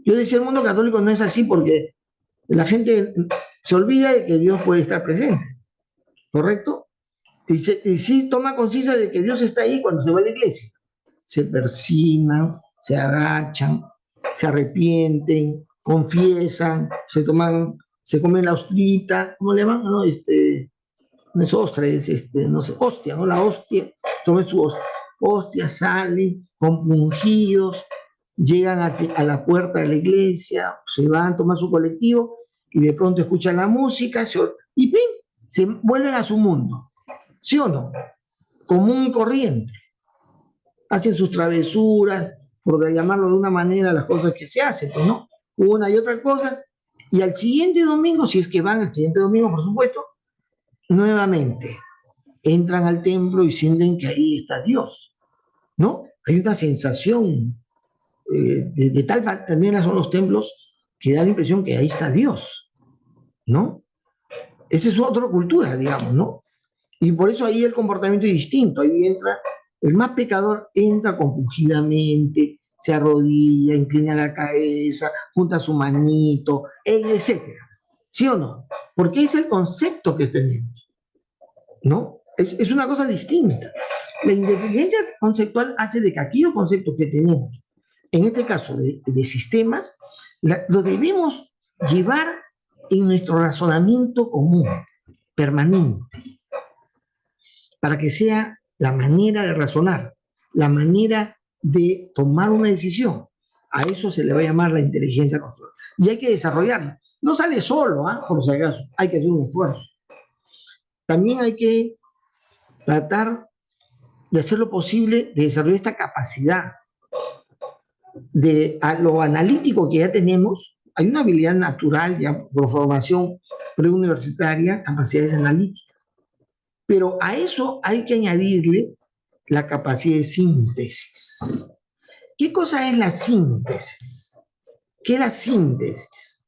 Yo decía, el mundo católico no es así porque la gente se olvida de que Dios puede estar presente, ¿correcto? Y sí toma conciencia de que Dios está ahí cuando se va a la iglesia. Se persignan, se agachan, se arrepienten, confiesan, se comen la ostrita, ¿cómo le llaman? No, no es ostra, es no sé, hostia, ¿no? La hostia, tomen su hostia, salen compungidos, llegan a la puerta de la iglesia, se van, toman su colectivo y de pronto escuchan la música y ¡pim! Se vuelven a su mundo. ¿Sí o no? Común y corriente. Hacen sus travesuras, por llamarlo de una manera, las cosas que se hacen, pues no, una y otra cosa. Y al siguiente domingo, si es que van al siguiente domingo, por supuesto, nuevamente entran al templo y sienten que ahí está Dios, ¿no? Hay una sensación, de tal manera son los templos que da la impresión que ahí está Dios, ¿no? Esa es otra cultura, digamos, ¿no? Y por eso ahí el comportamiento es distinto. Ahí entra, el más pecador entra compungidamente, se arrodilla, inclina la cabeza, junta su manito, etcétera. ¿Sí o no? Porque es el concepto que tenemos, ¿no? Es una cosa distinta. La inteligencia conceptual hace de que aquellos conceptos que tenemos, en este caso de sistemas, lo debemos llevar en nuestro razonamiento común, permanente, para que sea la manera de razonar, la manera de tomar una decisión. A eso se le va a llamar la inteligencia control. Y hay que desarrollarla. No sale solo, por si acaso, hay que hacer un esfuerzo. También hay que tratar de hacer lo posible de desarrollar esta capacidad de a lo analítico que ya tenemos. Hay una habilidad natural ya por formación preuniversitaria, capacidades analíticas. Pero a eso hay que añadirle la capacidad de síntesis. ¿Qué cosa es la síntesis? ¿Qué es la síntesis?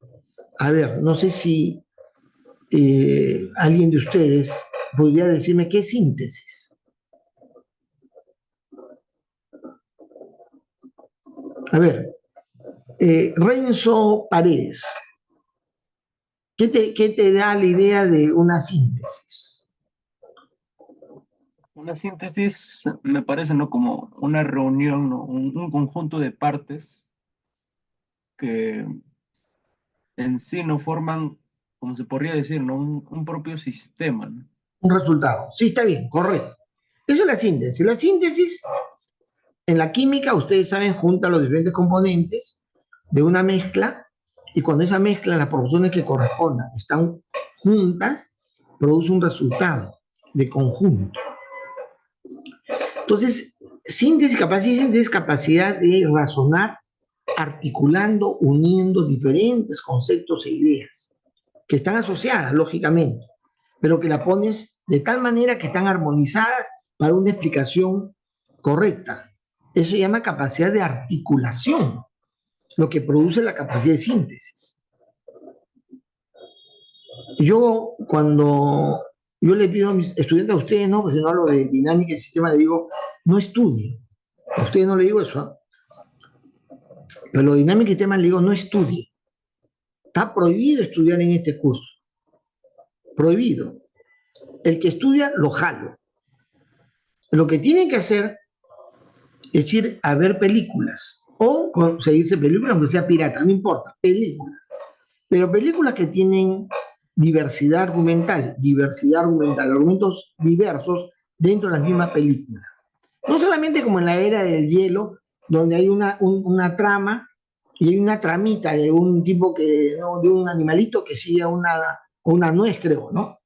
A ver, no sé si alguien de ustedes podría decirme qué es síntesis. A ver, Renzo Paredes, ¿qué te da la idea de una síntesis? Una síntesis me parece, ¿no? Como una reunión, ¿no? Un conjunto de partes que en sí no forman, como se podría decir, ¿no? Un propio sistema, ¿no? Un resultado. Sí, está bien, correcto. Eso es la síntesis. La síntesis, en la química, ustedes saben, junta los diferentes componentes de una mezcla y cuando esa mezcla, las proporciones que correspondan, están juntas, produce un resultado de conjunto. Entonces, síntesis, capacidad de razonar articulando, uniendo diferentes conceptos e ideas que están asociadas, lógicamente, pero que la pones de tal manera que están armonizadas para una explicación correcta. Eso se llama capacidad de articulación, lo que produce la capacidad de síntesis. Cuando yo le pido a mis estudiantes, a ustedes, ¿no? Pues si no hablo de dinámica y sistema, le digo, no estudien. A ustedes no le digo eso, ¿eh? Pero lo dinámica y sistema le digo, no estudien. Está prohibido estudiar en este curso. Prohibido. El que estudia, lo jalo. Lo que tienen que hacer es ir a ver películas o conseguirse películas, aunque sea pirata, no importa, películas. Pero películas que tienen diversidad argumental, argumentos diversos dentro de la misma película. No solamente como en la era del hielo, donde hay una trama y hay una tramita de un tipo que, ¿no? De un animalito que sigue una nuez, creo, ¿no?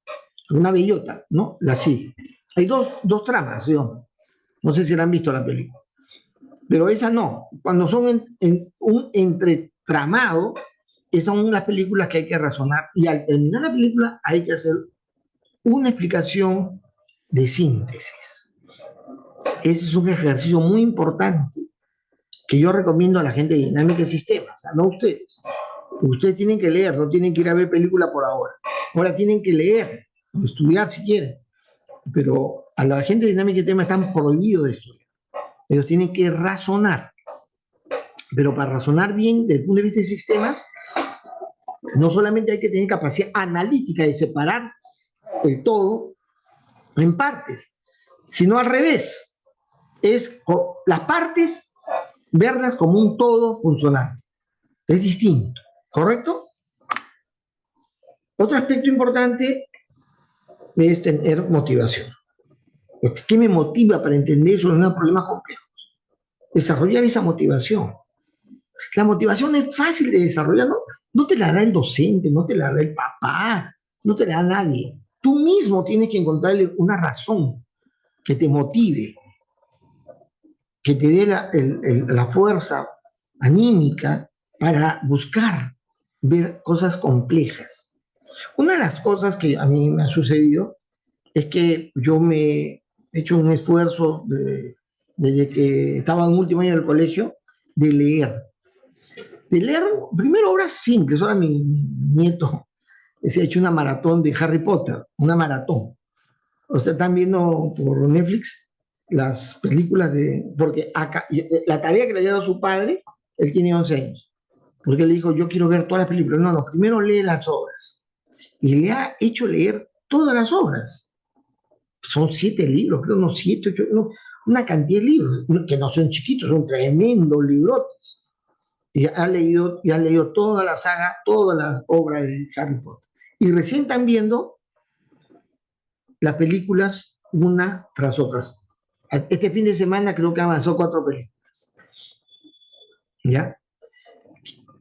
Una bellota, ¿no? La sigue. Hay dos tramas, ¿sí? No sé si la han visto la película. Pero esa no. Cuando son en un entretramado, esas son las películas que hay que razonar. Y al terminar la película hay que hacer una explicación de síntesis. Ese es un ejercicio muy importante que yo recomiendo a la gente de dinámica de sistemas, no a ustedes. Ustedes tienen que leer, no tienen que ir a ver película por ahora. Ahora tienen que leer, o estudiar si quieren. Pero a la gente de dinámica de sistemas están prohibidos de estudiar. Ellos tienen que razonar. Pero para razonar bien desde el punto de vista de sistemas, no solamente hay que tener capacidad analítica de separar el todo en partes, sino al revés, es las partes verlas como un todo funcional. Es distinto, ¿correcto? Otro aspecto importante es tener motivación. ¿Qué me motiva para entender solucionar problemas complejos? Desarrollar esa motivación. La motivación es fácil de desarrollar, ¿no? No te la da el docente, no te la da el papá, no te la da nadie. Tú mismo tienes que encontrarle una razón que te motive, que te dé la fuerza anímica para buscar ver cosas complejas. Una de las cosas que a mí me ha sucedido es que yo me he hecho un esfuerzo desde que estaba en último año del colegio de leer. De leer primero obras simples. Ahora mi nieto se ha hecho una maratón de Harry Potter, una maratón. O sea, están viendo por Netflix las películas porque acá, la tarea que le había dado su padre, él tiene 11 años, porque él le dijo, yo quiero ver todas las películas. No, primero lee las obras. Y le ha hecho leer todas las obras. Son 7 libros, creo, no 7, 8, no, una cantidad de libros, que no son chiquitos, son tremendos librotes. Y ha leído toda la saga, toda la obra de Harry Potter. Y recién están viendo las películas una tras otra. Este fin de semana creo que avanzó 4 películas. ¿Ya?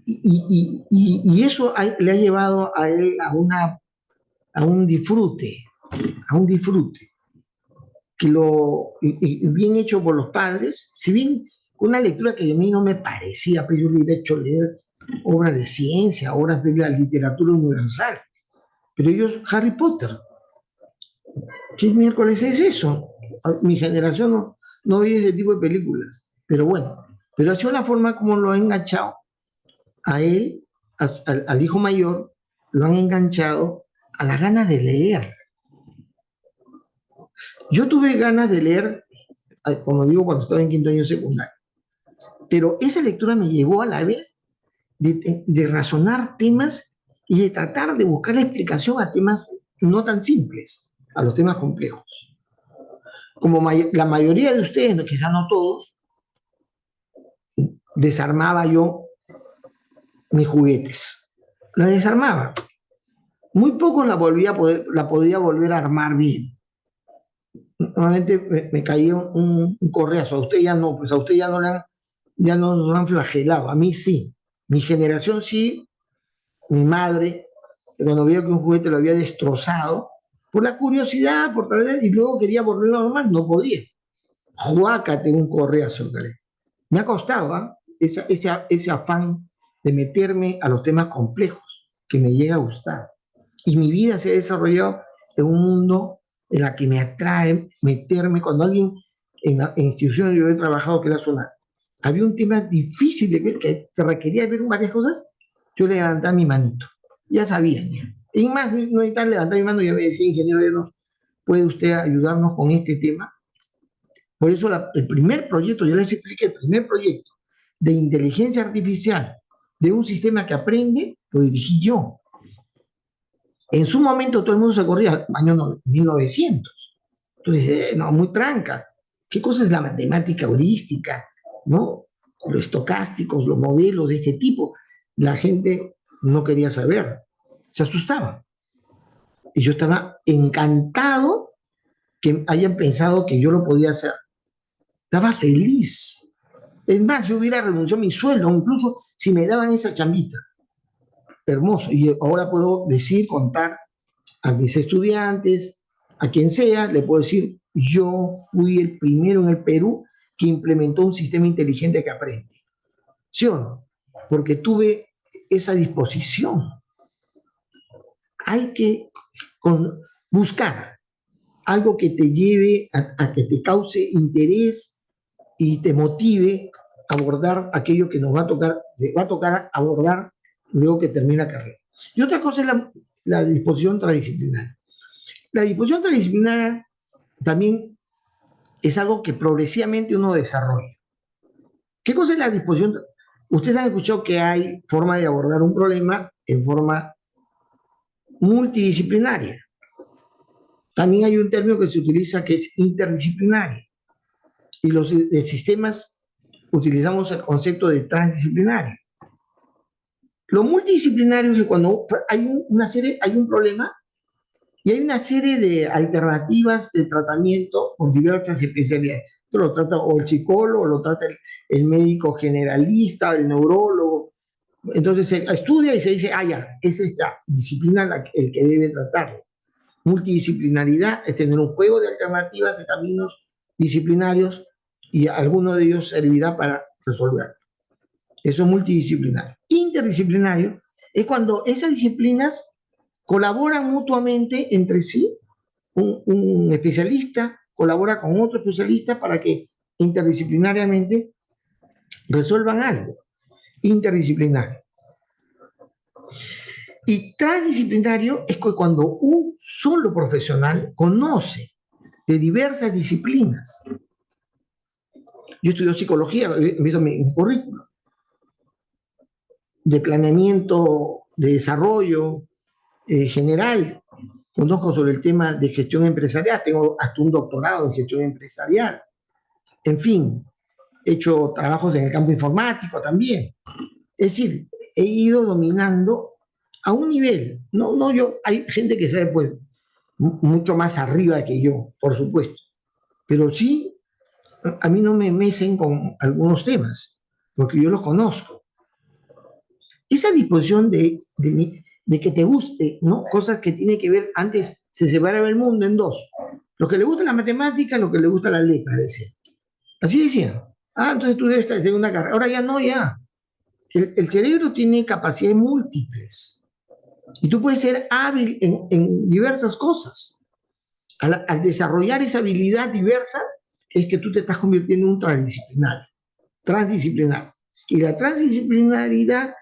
Y eso le ha llevado a él a un disfrute, que bien hecho por los padres, si bien una lectura que a mí no me parecía, pero yo le he hecho leer obras de ciencia, obras de la literatura universal, pero ellos, Harry Potter, ¿qué miércoles es eso? Mi generación no ve ese tipo de películas, pero bueno, pero ha sido la forma como lo ha enganchado a él, al hijo mayor, lo han enganchado a las ganas de leer. Yo tuve ganas de leer, como digo, cuando estaba en quinto año secundario, pero esa lectura me llevó a la vez de razonar temas y de tratar de buscar la explicación a temas no tan simples, a los temas complejos. Como la mayoría de ustedes, quizás no todos, desarmaba yo mis juguetes. La desarmaba. Muy pocos la podía volver a armar bien. Normalmente me caía un correazo. A usted ya no, pues a usted ya no nos han flagelado. A mí sí. Mi generación sí. Mi madre, cuando vio que un juguete lo había destrozado, por la curiosidad, por tal vez, y luego quería volverlo normal, no podía. Juácate un correazo, ¿vale? Me ha costado, ¿eh? Ese afán de meterme a los temas complejos, que me llega a gustar. Y mi vida se ha desarrollado en un mundo en la que me atrae meterme. Cuando alguien en la institución donde yo he trabajado, que era zona, había un tema difícil de ver, que se requería ver varias cosas, yo le levantaba mi manito. Ya sabían, ya. Y más, no necesitaba levantar mi mano, ya me decía, ingeniero, ¿puede usted ayudarnos con este tema? Por eso el primer proyecto, yo les expliqué, el primer proyecto de inteligencia artificial de un sistema que aprende, lo dirigí yo. En su momento todo el mundo se corría, año 1900. Entonces, no, muy tranca. ¿Qué cosa es la matemática heurística? ¿No? Los estocásticos, los modelos de este tipo. La gente no quería saber, se asustaba. Y yo estaba encantado que hayan pensado que yo lo podía hacer. Estaba feliz. Es más, yo hubiera renunciado a mi sueldo, incluso si me daban esa chambita. Hermoso. Y ahora puedo decir, contar a mis estudiantes, a quien sea, le puedo decir, yo fui el primero en el Perú que implementó un sistema inteligente que aprende. ¿Sí o no? Porque tuve esa disposición. Hay que buscar algo que te lleve a que te cause interés y te motive a abordar aquello que nos va a tocar abordar luego que termina la carrera. Y otra cosa es la disposición transdisciplinaria. La disposición transdisciplinaria también es algo que progresivamente uno desarrolla. ¿Qué cosa es la disposición Ustedes han escuchado que hay forma de abordar un problema en forma multidisciplinaria. También hay un término que se utiliza que es interdisciplinario. Y los de sistemas utilizamos el concepto de transdisciplinario. Lo multidisciplinario es que cuando hay un problema y hay una serie de alternativas de tratamiento por diversas especialidades. Esto lo trata o el psicólogo, lo trata el médico generalista, el neurólogo. Entonces se estudia y se dice, ya, es esta disciplina el que debe tratarlo. Multidisciplinaridad es tener un juego de alternativas, de caminos disciplinarios y alguno de ellos servirá para resolverlo. Eso es multidisciplinario. Interdisciplinario es cuando esas disciplinas colaboran mutuamente entre sí. Un especialista colabora con otro especialista para que interdisciplinariamente resuelvan algo. Interdisciplinario. Y transdisciplinario es cuando un solo profesional conoce de diversas disciplinas. Yo estudio psicología, he visto mi currículum, de planeamiento, de desarrollo general. Conozco sobre el tema de gestión empresarial, tengo hasta un doctorado en gestión empresarial. En fin, he hecho trabajos en el campo informático también. Es decir, he ido dominando a un nivel. No yo, hay gente que sabe pues mucho más arriba que yo, por supuesto. Pero sí, a mí no me mecen con algunos temas, porque yo los conozco. Esa disposición de que te guste, ¿no? Cosas que tienen que ver, antes se separaba el mundo en dos. Lo que le gusta la matemática, lo que le gusta la letra, decía. Así decían. Entonces tú debes tener una carrera. Ahora ya no, ya. El cerebro tiene capacidades múltiples. Y tú puedes ser hábil en diversas cosas. Al desarrollar esa habilidad diversa, es que tú te estás convirtiendo en un transdisciplinario. Transdisciplinario. Y la transdisciplinaridad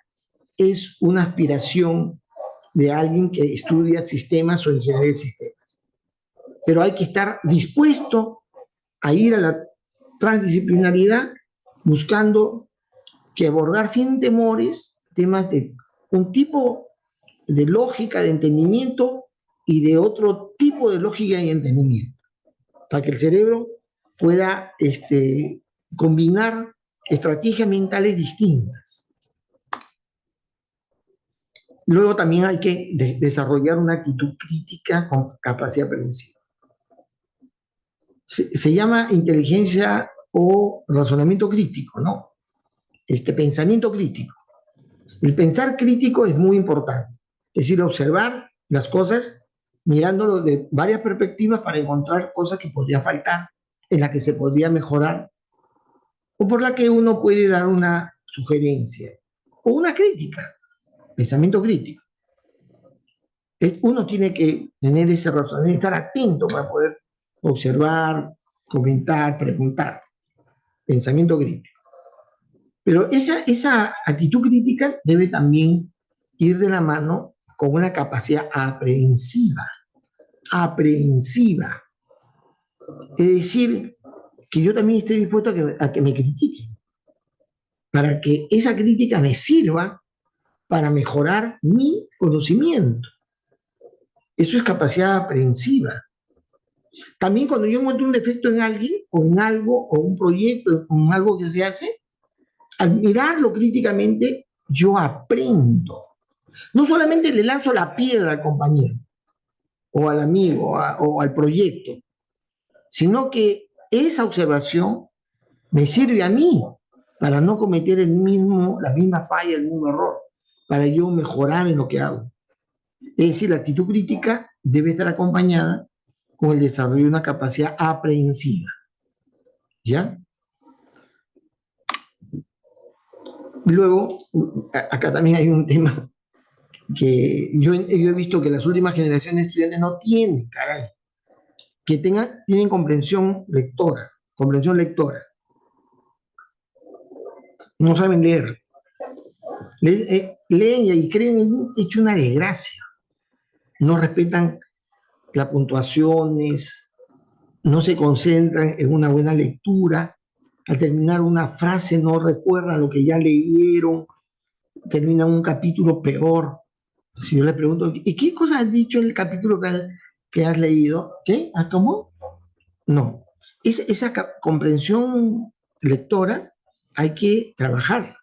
es una aspiración de alguien que estudia sistemas o ingeniería de sistemas. Pero hay que estar dispuesto a ir a la transdisciplinaridad buscando que abordar sin temores temas de un tipo de lógica, de entendimiento y de otro tipo de lógica y entendimiento, para que el cerebro pueda combinar estrategias mentales distintas. Luego también hay que desarrollar una actitud crítica con capacidad aprensiva. Se llama inteligencia o razonamiento crítico, ¿no? Pensamiento crítico. El pensar crítico es muy importante. Es decir, observar las cosas mirándolo de varias perspectivas para encontrar cosas que podrían faltar, en las que se podría mejorar, o por la que uno puede dar una sugerencia o una crítica. Pensamiento crítico. Uno tiene que tener ese razonamiento, estar atento para poder observar, comentar, preguntar. Pensamiento crítico. Pero esa actitud crítica debe también ir de la mano con una capacidad aprehensiva. Aprehensiva. Es decir, que yo también estoy dispuesto a que me critiquen, para que esa crítica me sirva para mejorar mi conocimiento. Eso es capacidad aprehensiva. También cuando yo encuentro un defecto en alguien, o en algo, o un proyecto, o en algo que se hace, al mirarlo críticamente, yo aprendo. No solamente le lanzo la piedra al compañero, o al amigo, o al proyecto, sino que esa observación me sirve a mí para no cometer la misma falla, el mismo error, para yo mejorar en lo que hago. Es decir, la actitud crítica debe estar acompañada con el desarrollo de una capacidad aprehensiva. ¿Ya? Luego, acá también hay un tema que yo he visto que las últimas generaciones de estudiantes no tienen, caray, que tienen comprensión lectora, no saben leer. Leen y creen hecho una desgracia. No respetan las puntuaciones, no se concentran en una buena lectura, al terminar una frase no recuerdan lo que ya leyeron, terminan un capítulo peor. Si yo le pregunto, ¿y qué cosa has dicho en el capítulo que has leído? ¿Qué? ¿Ah, cómo? No. Esa comprensión lectora hay que trabajar.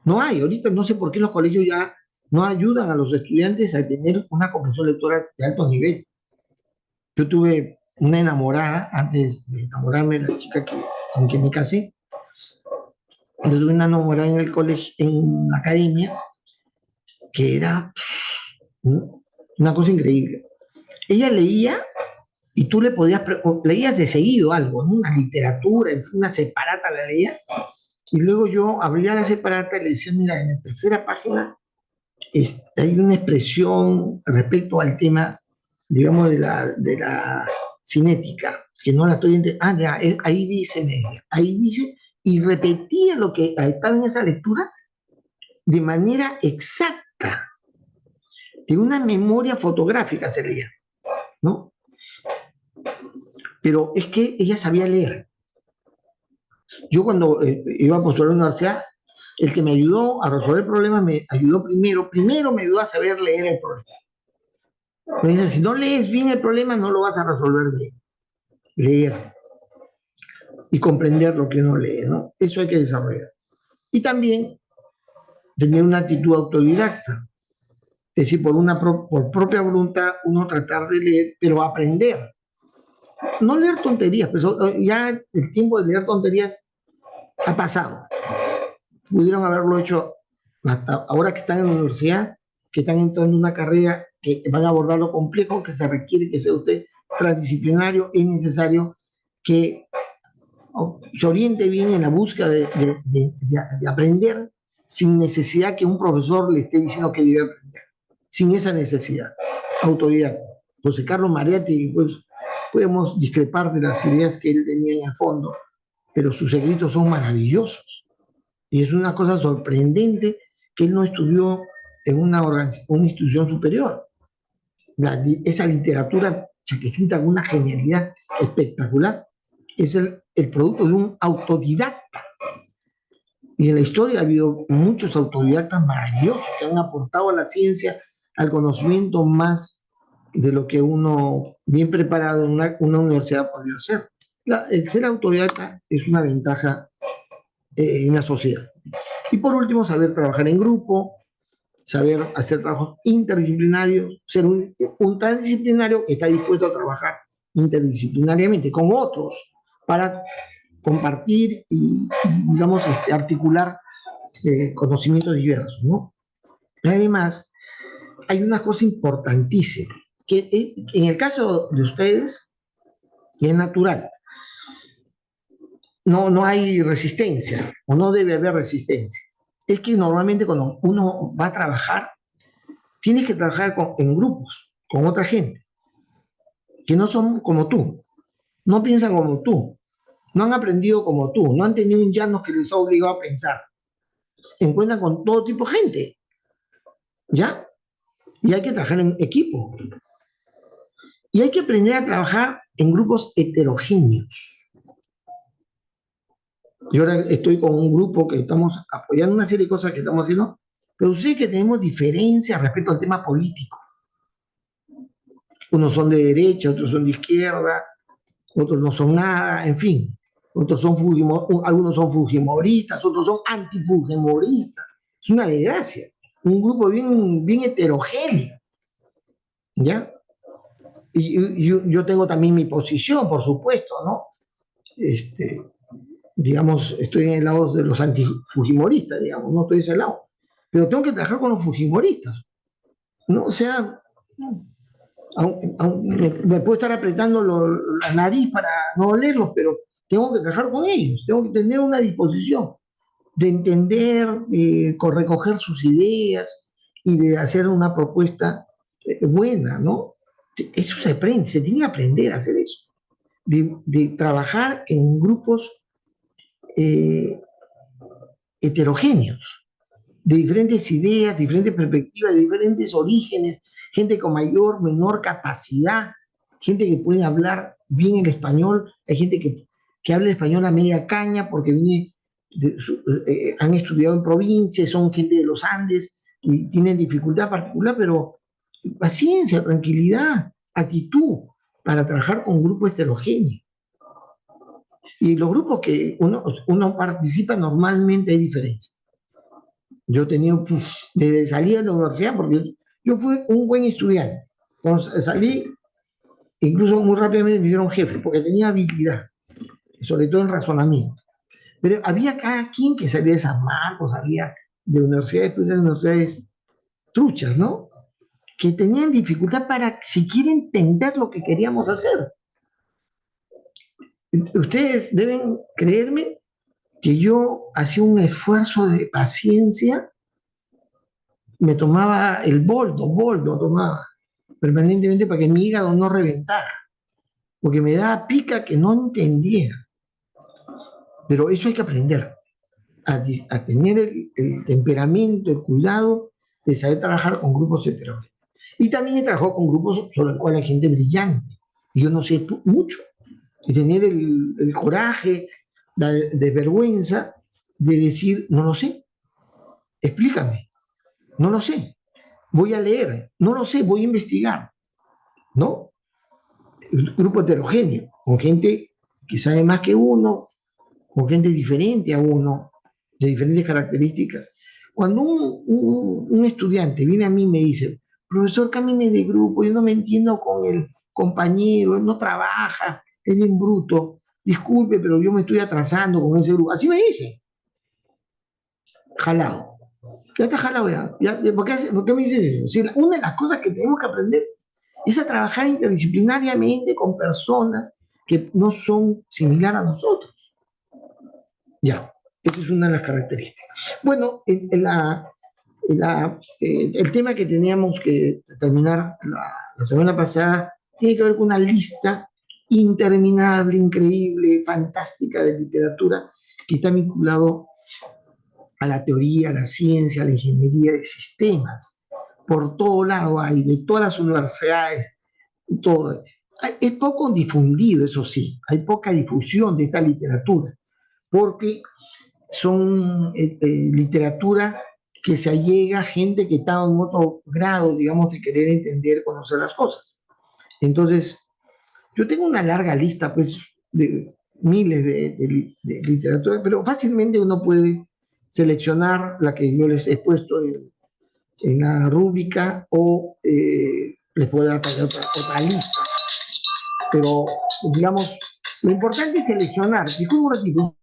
No hay, ahorita no sé por qué los colegios ya no ayudan a los estudiantes a tener una comprensión lectora de alto nivel. Yo tuve una enamorada, antes de enamorarme de la chica con quien me casé, yo tuve una enamorada en el colegio, en la academia, que era una cosa increíble. Ella leía y tú le podías, leías de seguido algo, ¿no? Una literatura, en fin, una separata la leía, y luego yo abría la separata y le decía, mira, en la tercera página hay una expresión respecto al tema, digamos, de la cinética, que no la estoy entendiendo. Ah, ya, ahí dice, ahí dice, y repetía lo que estaba en esa lectura de manera exacta, de una memoria fotográfica se leía, ¿no? Pero es que ella sabía leer. Yo cuando iba a postular a la universidad, el que me ayudó a resolver problemas me ayudó primero me ayudó a saber leer el problema. Me dice, si no lees bien el problema, no lo vas a resolver bien. Leer y comprender lo que uno lee, ¿no? Eso hay que desarrollar. Y también tener una actitud autodidacta. Es decir, por propia voluntad, uno tratar de leer, pero aprender. No leer tonterías, pues ya el tiempo de leer tonterías ha pasado. Pudieron haberlo hecho hasta ahora que están en la universidad, que están entrando en una carrera que van a abordar lo complejo que se requiere que sea usted transdisciplinario. Es necesario que se oriente bien en la búsqueda de aprender sin necesidad que un profesor le esté diciendo que debe aprender, sin esa necesidad, autodidacta. José Carlos Mariatti, pues podemos discrepar de las ideas que él tenía en el fondo, pero sus escritos son maravillosos. Y es una cosa sorprendente que él no estudió en una institución superior. Esa literatura escrita con una genialidad espectacular es el producto de un autodidacta. Y en la historia ha habido muchos autodidactas maravillosos que han aportado a la ciencia, al conocimiento más de lo que uno bien preparado en una universidad ha podido hacer. El ser autodidacta es una ventaja en la sociedad. Y por último, saber trabajar en grupo, saber hacer trabajos interdisciplinarios, ser un transdisciplinario que está dispuesto a trabajar interdisciplinariamente con otros para compartir y digamos, articular conocimientos diversos, ¿no? Además, hay una cosa importantísima, que en el caso de ustedes es natural. No hay resistencia, o no debe haber resistencia. Es que normalmente cuando uno va a trabajar, tienes que trabajar en grupos, con otra gente, que no son como tú, no piensan como tú, no han aprendido como tú, no han tenido un llano que les ha obligado a pensar. Se encuentran con todo tipo de gente, ¿ya? Y hay que trabajar en equipo. Y hay que aprender a trabajar en grupos heterogéneos. Yo ahora estoy con un grupo que estamos apoyando una serie de cosas que estamos haciendo, pero sé que tenemos diferencias respecto al tema político. Unos son de derecha, otros son de izquierda, otros no son nada, en fin. Algunos son fujimoristas, otros son antifujimoristas. Es una desgracia. Un grupo bien heterogéneo. ¿Ya? Y yo tengo también mi posición, por supuesto, ¿no? Digamos, estoy en el lado de los antifujimoristas, digamos, no estoy de ese lado. Pero tengo que trabajar con los fujimoristas, ¿no? O sea, me puedo estar apretando la nariz para no leerlos, pero tengo que trabajar con ellos, tengo que tener una disposición de entender, recoger sus ideas y de hacer una propuesta buena, ¿no? Eso se aprende, se tiene que aprender a hacer eso, de trabajar en grupos heterogéneos, de diferentes ideas, diferentes perspectivas, de diferentes orígenes, gente con mayor, menor capacidad, gente que puede hablar bien el español, hay gente que que habla español a media caña porque han estudiado en provincia, son gente de los Andes y tienen dificultad particular, pero paciencia, tranquilidad, actitud para trabajar con grupos heterogéneos. Y los grupos que uno participa normalmente hay diferencia. Yo he tenido, desde salí de la universidad, porque yo fui un buen estudiante. Cuando salí, incluso muy rápidamente me dieron jefe, porque tenía habilidad, sobre todo en razonamiento. Pero había cada quien que salía de San Marcos, había de universidades, pues de universidades truchas, ¿no? Que tenían dificultad para siquiera entender lo que queríamos hacer. Ustedes deben creerme que yo hacía un esfuerzo de paciencia, me tomaba el boldo tomaba permanentemente para que mi hígado no reventara, porque me daba pica que no entendía. Pero eso hay que aprender, a tener el temperamento, el cuidado de saber trabajar con grupos heterogéneos. Y también he trabajado con grupos sobre los cuales hay gente brillante, y yo no sé mucho, y tener el coraje, la desvergüenza de decir, no lo sé, explícame, no lo sé, voy a leer, no lo sé, voy a investigar, ¿no? Un grupo heterogéneo, con gente que sabe más que uno, con gente diferente a uno, de diferentes características. Cuando un estudiante viene a mí y me dice, profesor, cámbiame de grupo, yo no me entiendo con el compañero, él no trabaja, él es bruto, disculpe, pero yo me estoy atrasando con ese grupo. Así me dice, jalado. Ya está jalado ya. ¿Por qué me dices eso? Si una de las cosas que tenemos que aprender es a trabajar interdisciplinariamente con personas que no son similares a nosotros. Ya, esa es una de las características. Bueno, el tema que teníamos que terminar la semana pasada tiene que ver con una lista interminable, increíble, fantástica de literatura que está vinculado a la teoría, a la ciencia, a la ingeniería de sistemas. Por todo lado hay, de todas las universidades, todo. Es poco difundido, eso sí, hay poca difusión de esta literatura, porque son literatura que se allega a gente que está en otro grado, digamos, de querer entender, conocer las cosas. Entonces, yo tengo una larga lista, pues, de miles de literatura, pero fácilmente uno puede seleccionar la que yo les he puesto en la rúbrica o les puedo dar otra lista. Pero, digamos, lo importante es seleccionar. Disculpe un ratito.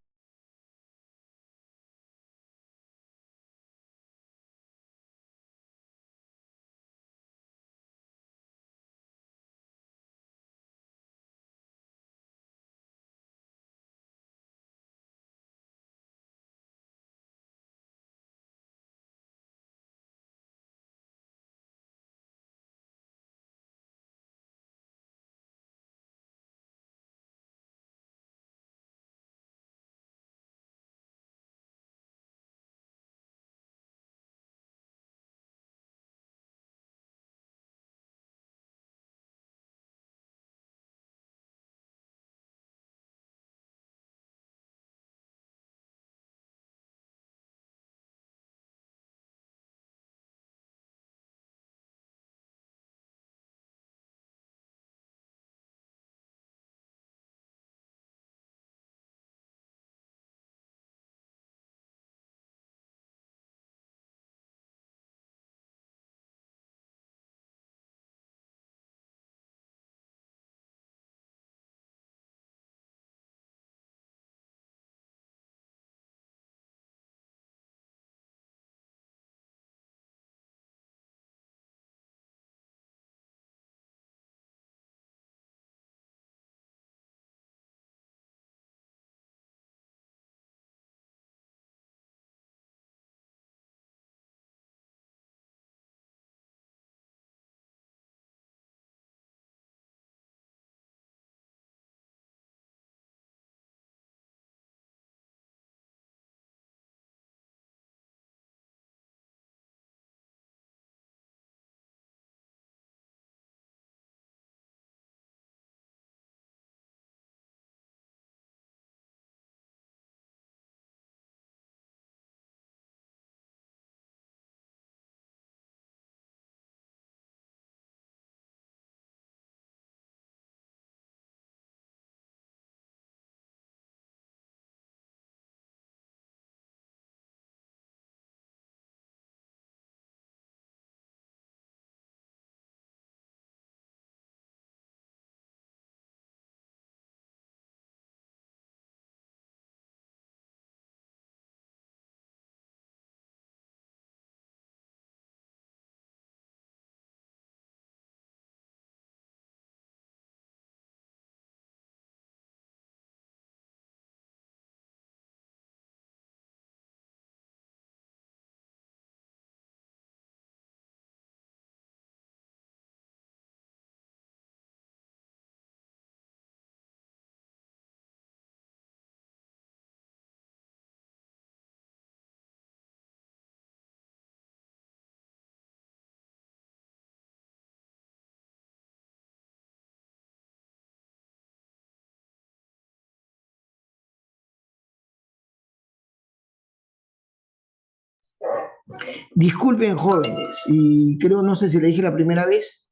Disculpen, jóvenes, y creo, no sé si le dije la primera vez,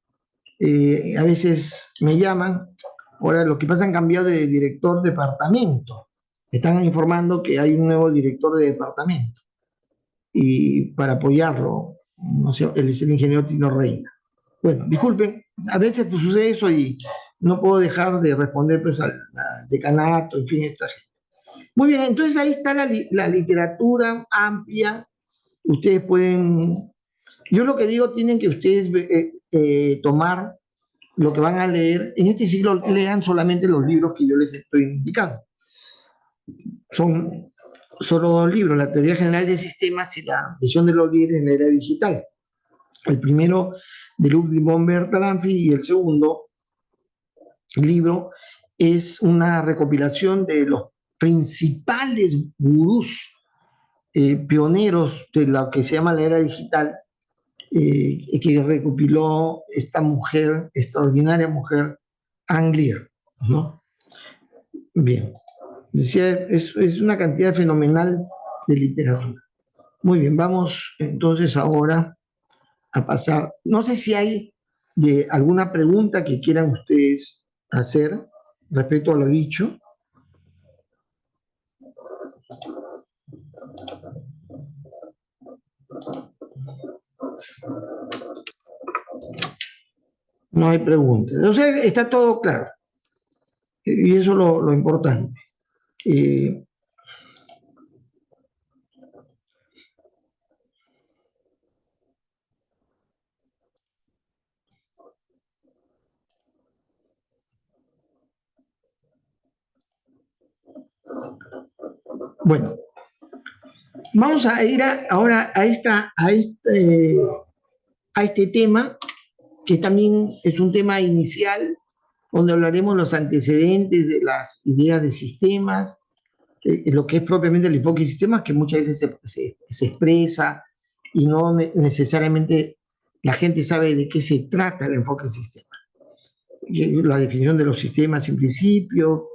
a veces me llaman, ahora lo que pasa han cambiado de director de departamento, me están informando que hay un nuevo director de departamento, y para apoyarlo, no sé, él es el ingeniero Tino Reina. Bueno, disculpen, a veces pues, sucede eso y no puedo dejar de responder pues, al decanato, en fin, esta gente. Muy bien, entonces ahí está la literatura amplia. Ustedes pueden, yo lo que digo, tienen que ustedes tomar lo que van a leer. En este siglo lean solamente los libros que yo les estoy indicando. Son solo dos libros, la teoría general de sistemas y la visión de los líderes en la era digital. El primero de Ludwig von Bertalanffy y el segundo libro es una recopilación de los principales gurús pioneros de lo que se llama la era digital, que recopiló esta mujer, extraordinaria mujer, Ann Lear, ¿no? Bien, decía, es una cantidad fenomenal de literatura. Muy bien, vamos entonces ahora a pasar, no sé si hay alguna pregunta que quieran ustedes hacer respecto a lo dicho. No hay preguntas. O sea, está todo claro. Y eso es lo importante. Bueno, vamos a ir ahora a este tema, que también es un tema inicial, donde hablaremos los antecedentes de las ideas de sistemas, lo que es propiamente el enfoque de sistemas, que muchas veces se expresa y no necesariamente la gente sabe de qué se trata el enfoque de sistemas. La definición de los sistemas en principio,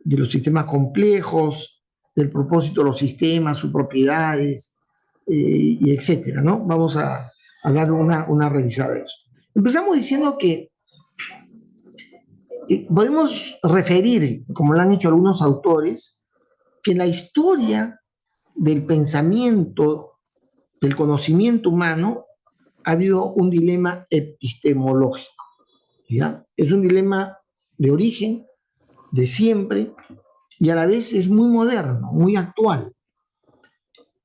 de los sistemas complejos, del propósito de los sistemas, sus propiedades, y etcétera, ¿no? Vamos a dar una revisada de eso. Empezamos diciendo que podemos referir, como lo han hecho algunos autores, que la historia del pensamiento, del conocimiento humano, ha habido un dilema epistemológico, ¿ya? Es un dilema de origen, de siempre, y a la vez es muy moderno, muy actual.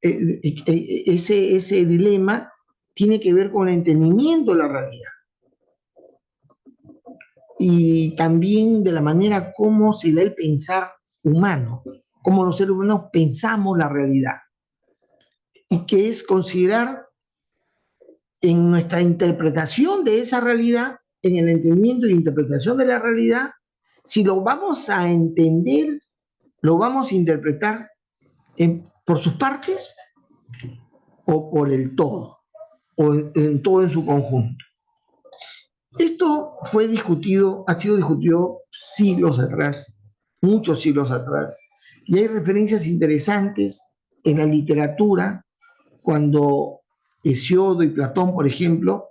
Ese dilema tiene que ver con el entendimiento de la realidad y también de la manera como se da el pensar humano, cómo los seres humanos pensamos la realidad, y que es considerar en nuestra interpretación de esa realidad, en el entendimiento y interpretación de la realidad, si lo vamos a entender, lo vamos a interpretar por sus partes o por el todo, o en todo en su conjunto. Esto fue discutido, ha sido discutido siglos atrás, muchos siglos atrás, y hay referencias interesantes en la literatura cuando Hesiodo y Platón, por ejemplo,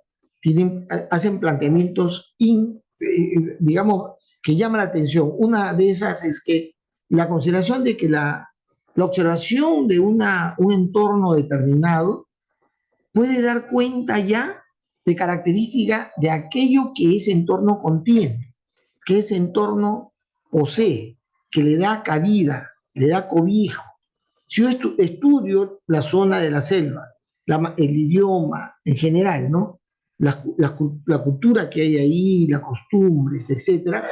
hacen planteamientos, digamos, que llaman la atención. Una de esas es que la consideración de que la observación de un entorno determinado puede dar cuenta ya de características de aquello que ese entorno contiene, que ese entorno posee, que le da cabida, le da cobijo. Si yo estudio la zona de la selva, el idioma en general, ¿no? La cultura que hay ahí, las costumbres, etcétera,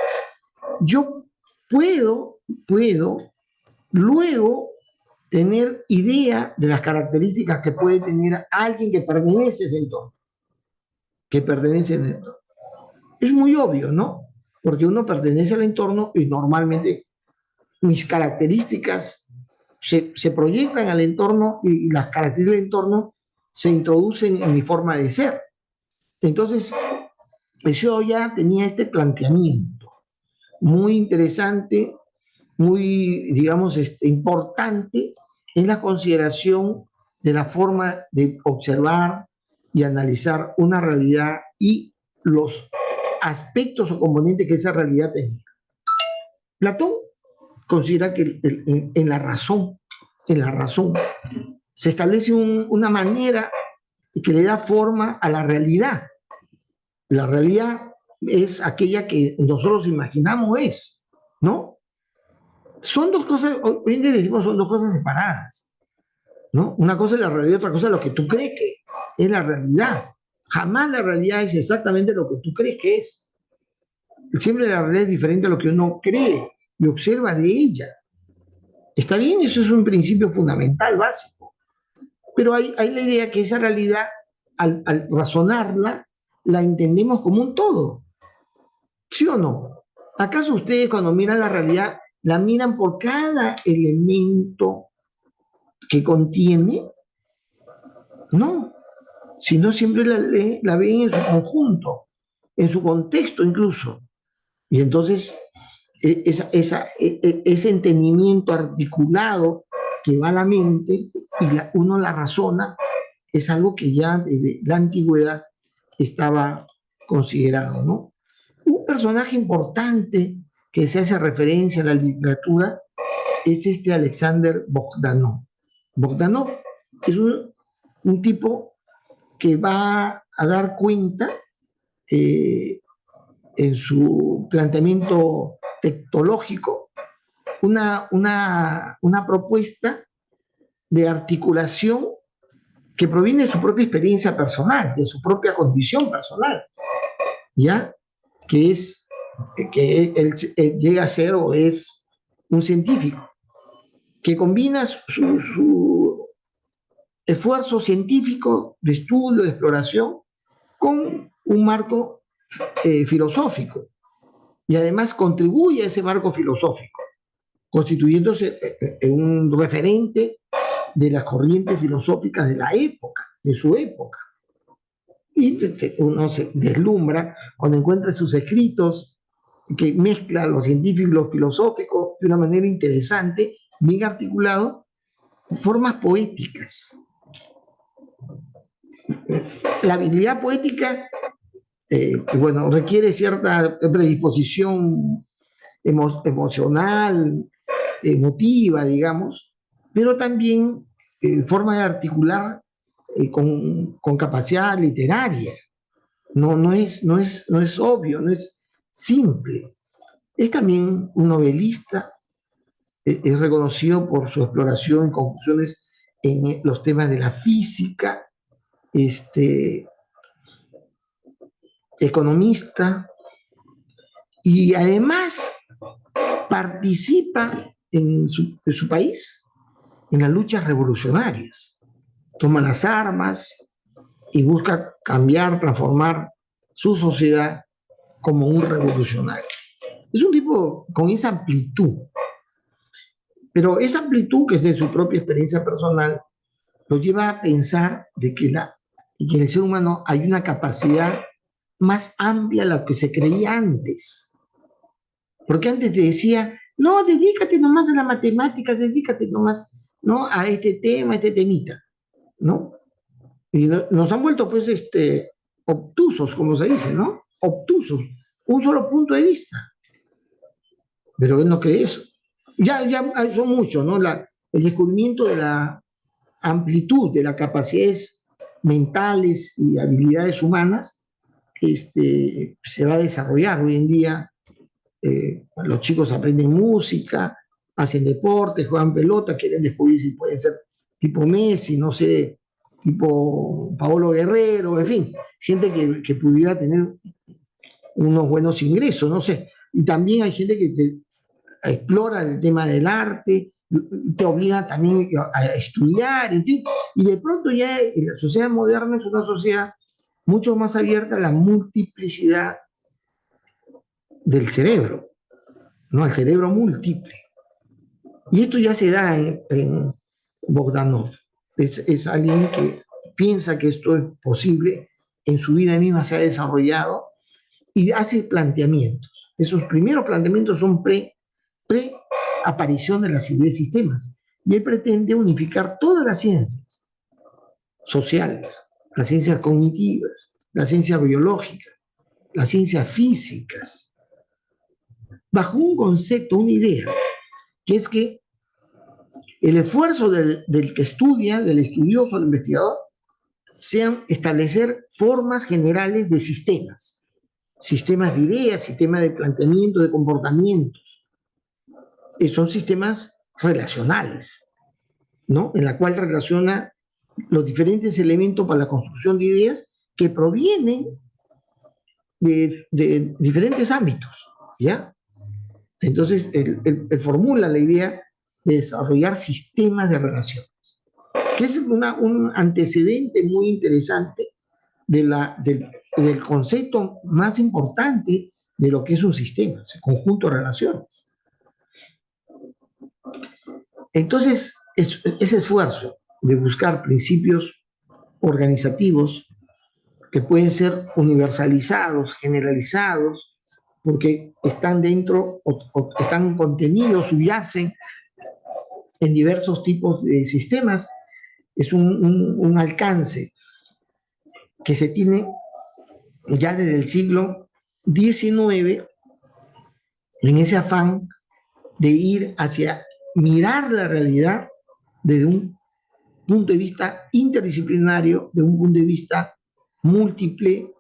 yo puedo luego tener idea de las características que puede tener alguien que pertenece a ese entorno, Es muy obvio, ¿no? Porque uno pertenece al entorno y normalmente mis características se proyectan al entorno y las características del entorno se introducen en mi forma de ser. Entonces, yo ya tenía este planteamiento muy interesante, muy, digamos, importante en la consideración de la forma de observar y analizar una realidad y los aspectos o componentes que esa realidad tenía. Platón considera que en la razón, se establece una manera que le da forma a la realidad. La realidad es aquella que nosotros imaginamos ¿no? Son dos cosas, hoy en día decimos son dos cosas separadas, ¿no? Una cosa es la realidad, otra cosa es lo que tú crees que es la realidad. Jamás la realidad es exactamente lo que tú crees que es. Siempre la realidad es diferente a lo que uno cree y observa de ella. Está bien, eso es un principio fundamental, básico. Pero hay la idea que esa realidad, al razonarla, la entendemos como un todo. ¿Sí o no? ¿Acaso ustedes cuando miran la realidad, la miran por cada elemento que contiene? No, sino siempre la ven en su conjunto, en su contexto incluso. Y entonces ese entendimiento articulado que va a la mente y uno la razona, es algo que ya desde la antigüedad estaba considerado, ¿no? Un personaje importante que se hace referencia a la literatura es Alexander Bogdanov. Bogdanov es un tipo que va a dar cuenta en su planteamiento tectológico una propuesta de articulación que proviene de su propia experiencia personal, de su propia condición personal, ¿ya? Que es que él llega a ser o es un científico que combina su esfuerzo científico de estudio, de exploración, con un marco filosófico y además contribuye a ese marco filosófico, constituyéndose en un referente de las corrientes filosóficas de la época, de su época. Y uno se deslumbra cuando encuentra sus escritos que mezcla lo científico y lo filosófico de una manera interesante, bien articulado, formas poéticas. La habilidad poética, bueno, requiere cierta predisposición emocional, emotiva, digamos, pero también forma de articular con capacidad literaria. No es obvio, no es simple. Es también un novelista, es reconocido por su exploración y conclusiones en los temas de la física, economista, y además participa en su país en las luchas revolucionarias. Toma las armas y busca cambiar, transformar su sociedad como un revolucionario. Es un tipo con esa amplitud, pero esa amplitud que es de su propia experiencia personal lo lleva a pensar de que en el ser humano hay una capacidad más amplia a la que se creía antes. Porque antes te decía, no, dedícate nomás a la matemática, dedícate nomás, ¿no?, a este tema, a este temita, ¿no? Y nos han vuelto, pues, obtusos, como se dice, ¿no? Obtusos, un solo punto de vista. Pero él no cree eso. Ya son muchos, ¿no? El descubrimiento de la amplitud de las capacidades mentales y habilidades humanas se va a desarrollar hoy en día. Los chicos aprenden música, hacen deporte, juegan pelota, quieren descubrir si pueden ser tipo Messi, no sé, tipo Paolo Guerrero, en fin, gente que pudiera tener unos buenos ingresos, no sé. Y también hay gente que explora el tema del arte, te obliga también a estudiar, en fin. Y de pronto ya la sociedad moderna es una sociedad mucho más abierta a la multiplicidad del cerebro, ¿no? Al cerebro múltiple. Y esto ya se da en Bogdanov. Es alguien que piensa que esto es posible, en su vida misma se ha desarrollado y hace planteamientos. Esos primeros planteamientos son pre-aparición de las ideas y sistemas. Y él pretende unificar todas las ciencias, sociales, las ciencias cognitivas, las ciencias biológicas, las ciencias físicas, bajo un concepto, una idea, que es que el esfuerzo del que estudia, del estudioso, del investigador, sean establecer formas generales de sistemas, sistemas de ideas, sistemas de planteamiento, de comportamientos. Son sistemas relacionales, ¿no? En la cual relaciona los diferentes elementos para la construcción de ideas que provienen de diferentes ámbitos, ¿ya? Entonces, él formula la idea de desarrollar sistemas de relaciones, que es un antecedente muy interesante del concepto más importante de lo que es un sistema, el conjunto de relaciones. Entonces, ese esfuerzo de buscar principios organizativos que pueden ser universalizados, generalizados, porque están dentro o están contenidos, subyacen en diversos tipos de sistemas, es un alcance que se tiene ya desde el siglo XIX en ese afán de ir hacia mirar la realidad desde un punto de vista interdisciplinario, de un punto de vista múltiple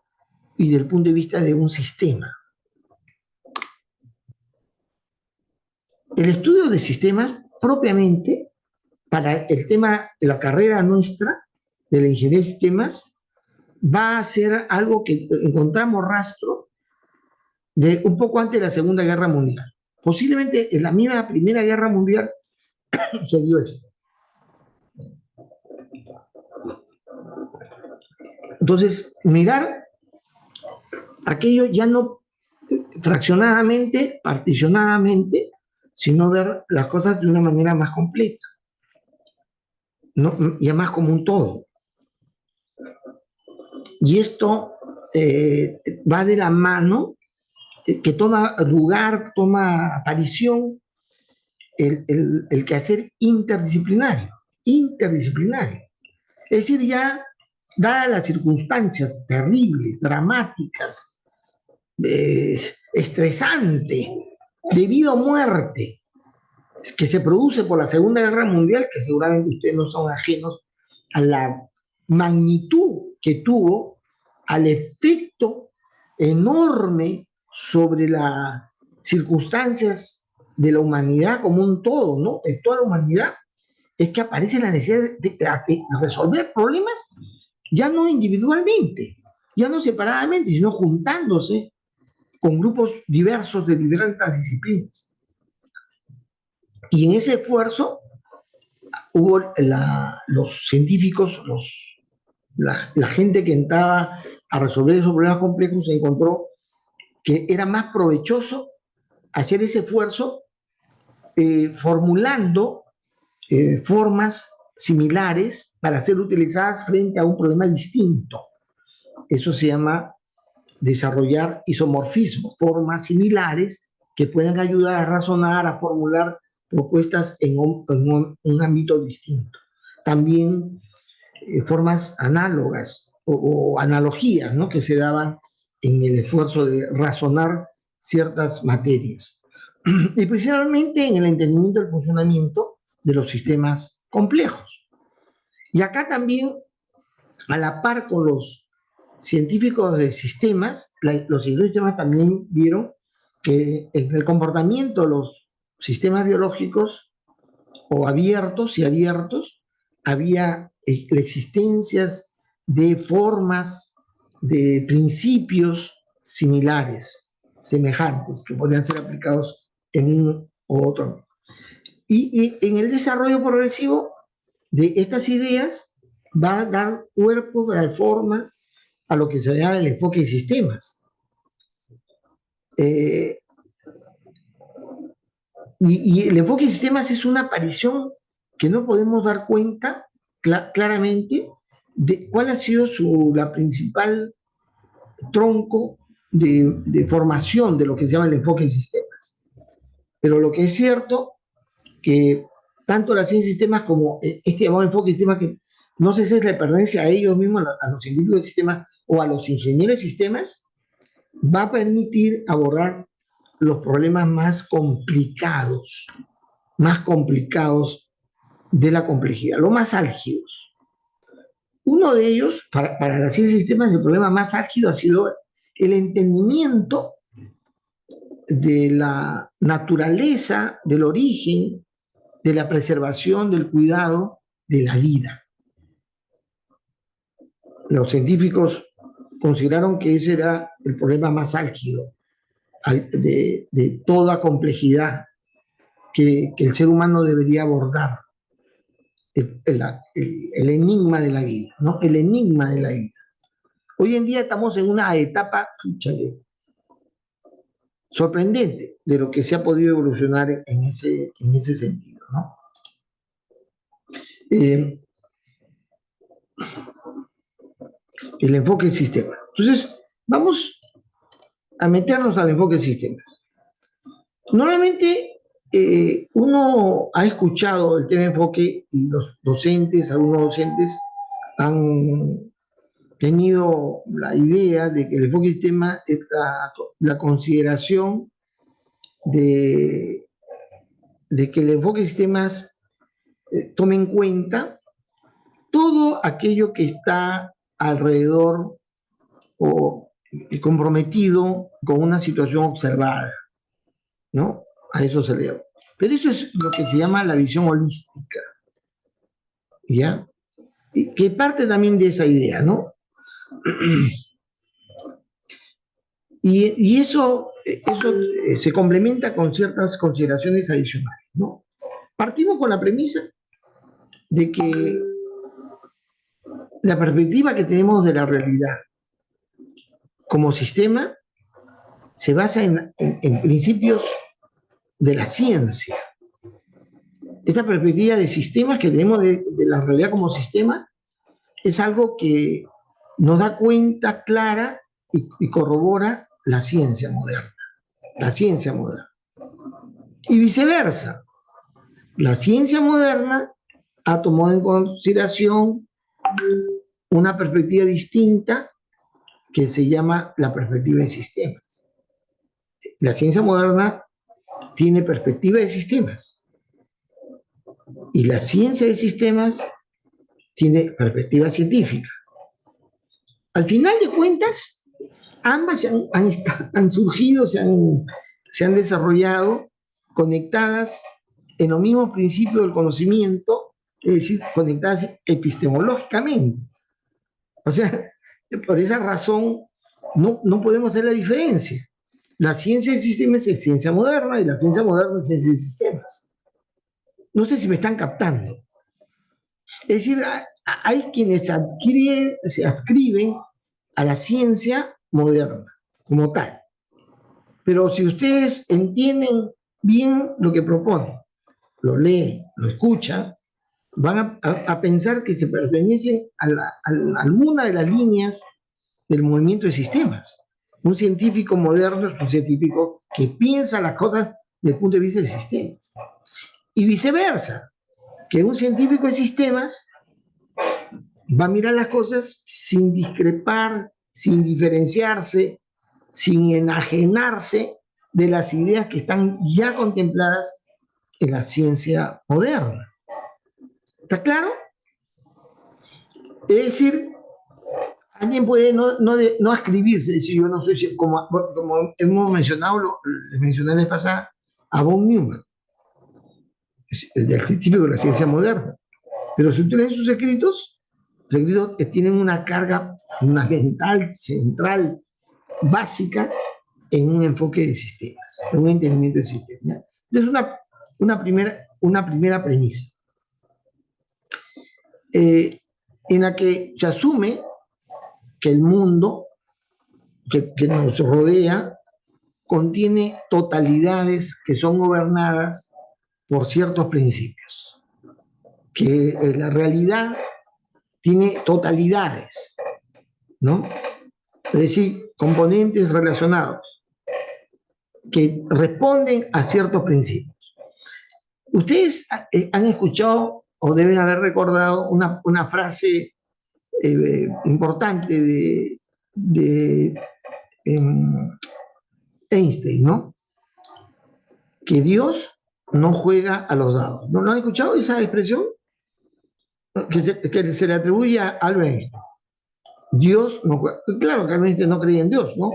y del punto de vista de un sistema. El estudio de sistemas propiamente para el tema de la carrera nuestra de la ingeniería de sistemas va a ser algo que encontramos rastro de un poco antes de la Segunda Guerra Mundial. Posiblemente en la misma Primera Guerra Mundial se dio esto. Entonces, mirar aquello ya no fraccionadamente, particionadamente, sino ver las cosas de una manera más completa, ¿no? Ya más como un todo. Y esto va de la mano, que toma lugar, toma aparición, el quehacer interdisciplinario. Es decir, ya dadas las circunstancias terribles, dramáticas, estresantes, de vida o muerte, que se produce por la Segunda Guerra Mundial, que seguramente ustedes no son ajenos a la magnitud que tuvo, al efecto enorme sobre las circunstancias de la humanidad como un todo, ¿no? De toda la humanidad, es que aparece la necesidad de resolver problemas ya no individualmente, ya no separadamente, sino juntándose con grupos diversos de diversas disciplinas. Y en ese esfuerzo hubo los científicos, la gente que entraba a resolver esos problemas complejos se encontró que era más provechoso hacer ese esfuerzo formulando formas similares para ser utilizadas frente a un problema distinto. Eso se llama desarrollar isomorfismo, formas similares que puedan ayudar a razonar, a formular propuestas en un ámbito distinto. También formas análogas o analogías, ¿no?, que se daban en el esfuerzo de razonar ciertas materias. Y principalmente en el entendimiento del funcionamiento de los sistemas complejos. Y acá también, a la par con los científicos de sistemas, los científicos de sistemas también vieron que en el comportamiento de los sistemas biológicos o abiertos y abiertos había existencias de formas, de principios similares, semejantes, que podrían ser aplicados en uno u otro. Y en el desarrollo progresivo de estas ideas va a dar cuerpo, va a dar forma a lo que se llama el enfoque de sistemas. Y el enfoque de sistemas es una aparición que no podemos dar cuenta claramente de cuál ha sido la principal tronco de formación de lo que se llama el enfoque de sistemas. Pero lo que es cierto que tanto la ciencia de sistemas como este llamado enfoque de sistemas que no sé si es la pertenencia a ellos mismos, a los científicos de sistemas o a los ingenieros de sistemas, va a permitir abordar los problemas más complicados de la complejidad, los más álgidos. Uno de ellos, para la ciencia de sistemas, el problema más álgido ha sido el entendimiento de la naturaleza, del origen, de la preservación, del cuidado de la vida. Los científicos consideraron que ese era el problema más álgido de toda complejidad que el ser humano debería abordar. El enigma de la vida, ¿no? El enigma de la vida. Hoy en día estamos en una etapa sorprendente de lo que se ha podido evolucionar en ese sentido, ¿no? El enfoque de sistemas. Entonces, vamos a meternos al enfoque de sistemas. Normalmente, uno ha escuchado el tema de enfoque y los docentes, algunos docentes, han tenido la idea de que el enfoque de sistema es la consideración de que el enfoque de sistemas tome en cuenta todo aquello que está alrededor o comprometido con una situación observada, ¿no? A eso se le llama. Pero eso es lo que se llama la visión holística, ¿ya? Y que parte también de esa idea, ¿no? Y eso se complementa con ciertas consideraciones adicionales, ¿no? Partimos con la premisa de que la perspectiva que tenemos de la realidad como sistema se basa en principios de la ciencia. Esta perspectiva de sistemas que tenemos de la realidad como sistema es algo que nos da cuenta clara y corrobora la ciencia moderna. La ciencia moderna. Y viceversa. La ciencia moderna ha tomado en consideración una perspectiva distinta que se llama la perspectiva de sistemas. La ciencia moderna tiene perspectiva de sistemas y la ciencia de sistemas tiene perspectiva científica. Al final de cuentas, ambas han surgido, se han desarrollado conectadas en los mismos principios del conocimiento, es decir, conectadas epistemológicamente. O sea, por esa razón no podemos hacer la diferencia. La ciencia de sistemas es ciencia moderna y la ciencia moderna es ciencia de sistemas. No sé si me están captando. Es decir, hay quienes se adscriben a la ciencia moderna como tal. Pero si ustedes entienden bien lo que proponen, lo leen, lo escuchan, van a pensar que se pertenecen a alguna de las líneas del movimiento de sistemas. Un científico moderno es un científico que piensa las cosas desde el punto de vista de sistemas. Y viceversa, que un científico de sistemas va a mirar las cosas sin discrepar, sin diferenciarse, sin enajenarse de las ideas que están ya contempladas en la ciencia moderna. ¿Está claro? Es decir, alguien puede no ascribirse, decir, yo no soy, como hemos mencionado, les mencioné la vez pasada, a von Neumann, del científico de la ciencia moderna. Pero si ustedes leen sus escritos tienen una carga fundamental, central, básica, en un enfoque de sistemas, en un entendimiento de sistemas. Entonces, una primera premisa, en la que se asume que el mundo que nos rodea contiene totalidades que son gobernadas por ciertos principios, que la realidad tiene totalidades, ¿no? Es decir, componentes relacionados que responden a ciertos principios. Ustedes han escuchado o deben haber recordado una frase importante de Einstein, ¿no? Que Dios no juega a los dados. ¿No han escuchado esa expresión? Que se le atribuye a Albert Einstein. Dios no juega. Claro que Albert Einstein no creía en Dios, ¿no?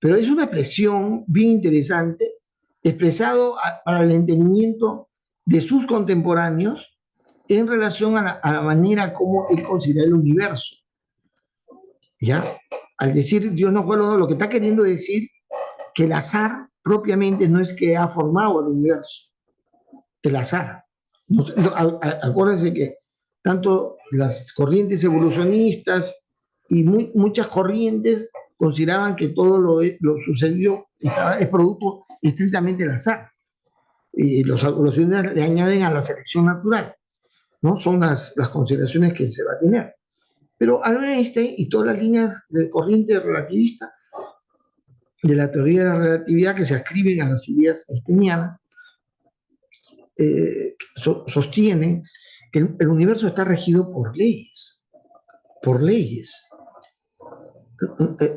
Pero es una expresión bien interesante, expresado para el entendimiento de sus contemporáneos en relación a la manera como él considera el universo. ¿Ya? Al decir Dios no juega a los dados, lo que está queriendo decir que el azar propiamente no es que ha formado el universo, el azar. Acuérdense que tanto las corrientes evolucionistas y muchas corrientes consideraban que todo lo sucedido es producto estrictamente del azar. Y los evolucionistas le añaden a la selección natural, ¿no? Son las consideraciones que se va a tener. Pero Albert Einstein y todas las líneas de corriente relativista de la teoría de la relatividad que se ascriben a las ideas einsteinianas sostienen que el universo está regido por leyes. Por leyes.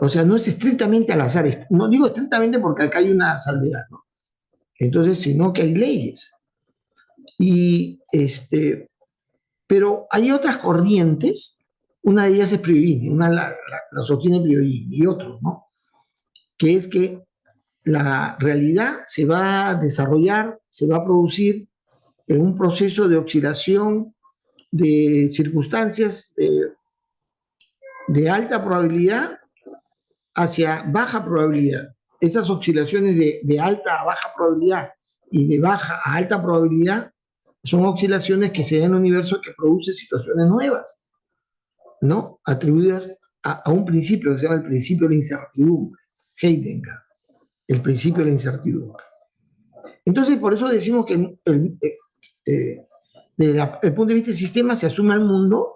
O sea, no es estrictamente al azar. No digo estrictamente porque acá hay una salvedad, ¿no? Entonces, sino que hay leyes. Pero hay otras corrientes, una de ellas es Priorini, una la sostiene Priorini y otros, ¿no? Que es que la realidad se va a desarrollar, se va a producir en un proceso de oscilación de circunstancias de alta probabilidad hacia baja probabilidad. Esas oscilaciones de alta a baja probabilidad y de baja a alta probabilidad son oscilaciones que se dan en el universo que produce situaciones nuevas, ¿no? Atribuidas a un principio que se llama el principio de la incertidumbre, Heidegger, el principio de la incertidumbre. Entonces, por eso decimos que desde el punto de vista del sistema se asume al mundo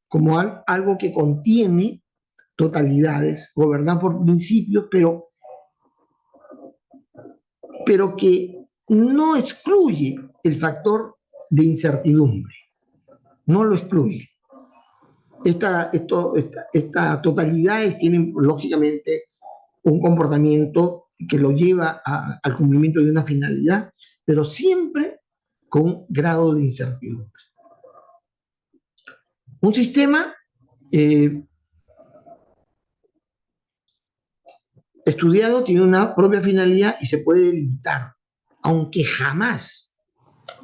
como algo que contiene totalidades, gobernado por principios, pero que no excluye el factor de incertidumbre, no lo excluye. Estas totalidades tienen, lógicamente, un comportamiento que lo lleva al cumplimiento de una finalidad, pero siempre con un grado de incertidumbre. Un sistema estudiado tiene una propia finalidad y se puede limitar, aunque jamás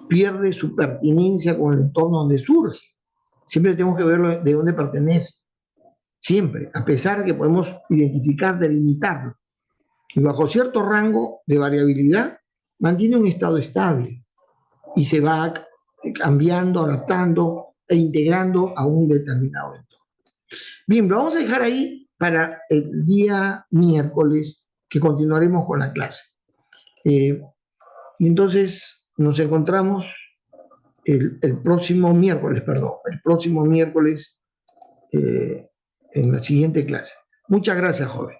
pierde su pertinencia con el entorno donde surge. Siempre tenemos que verlo de dónde pertenece. Siempre, a pesar de que podemos identificar, delimitarlo. Y bajo cierto rango de variabilidad, mantiene un estado estable y se va cambiando, adaptando e integrando a un determinado entorno. Bien, lo vamos a dejar ahí para el día miércoles, que continuaremos con la clase. Y entonces nos encontramos el próximo miércoles en la siguiente clase. Muchas gracias, joven.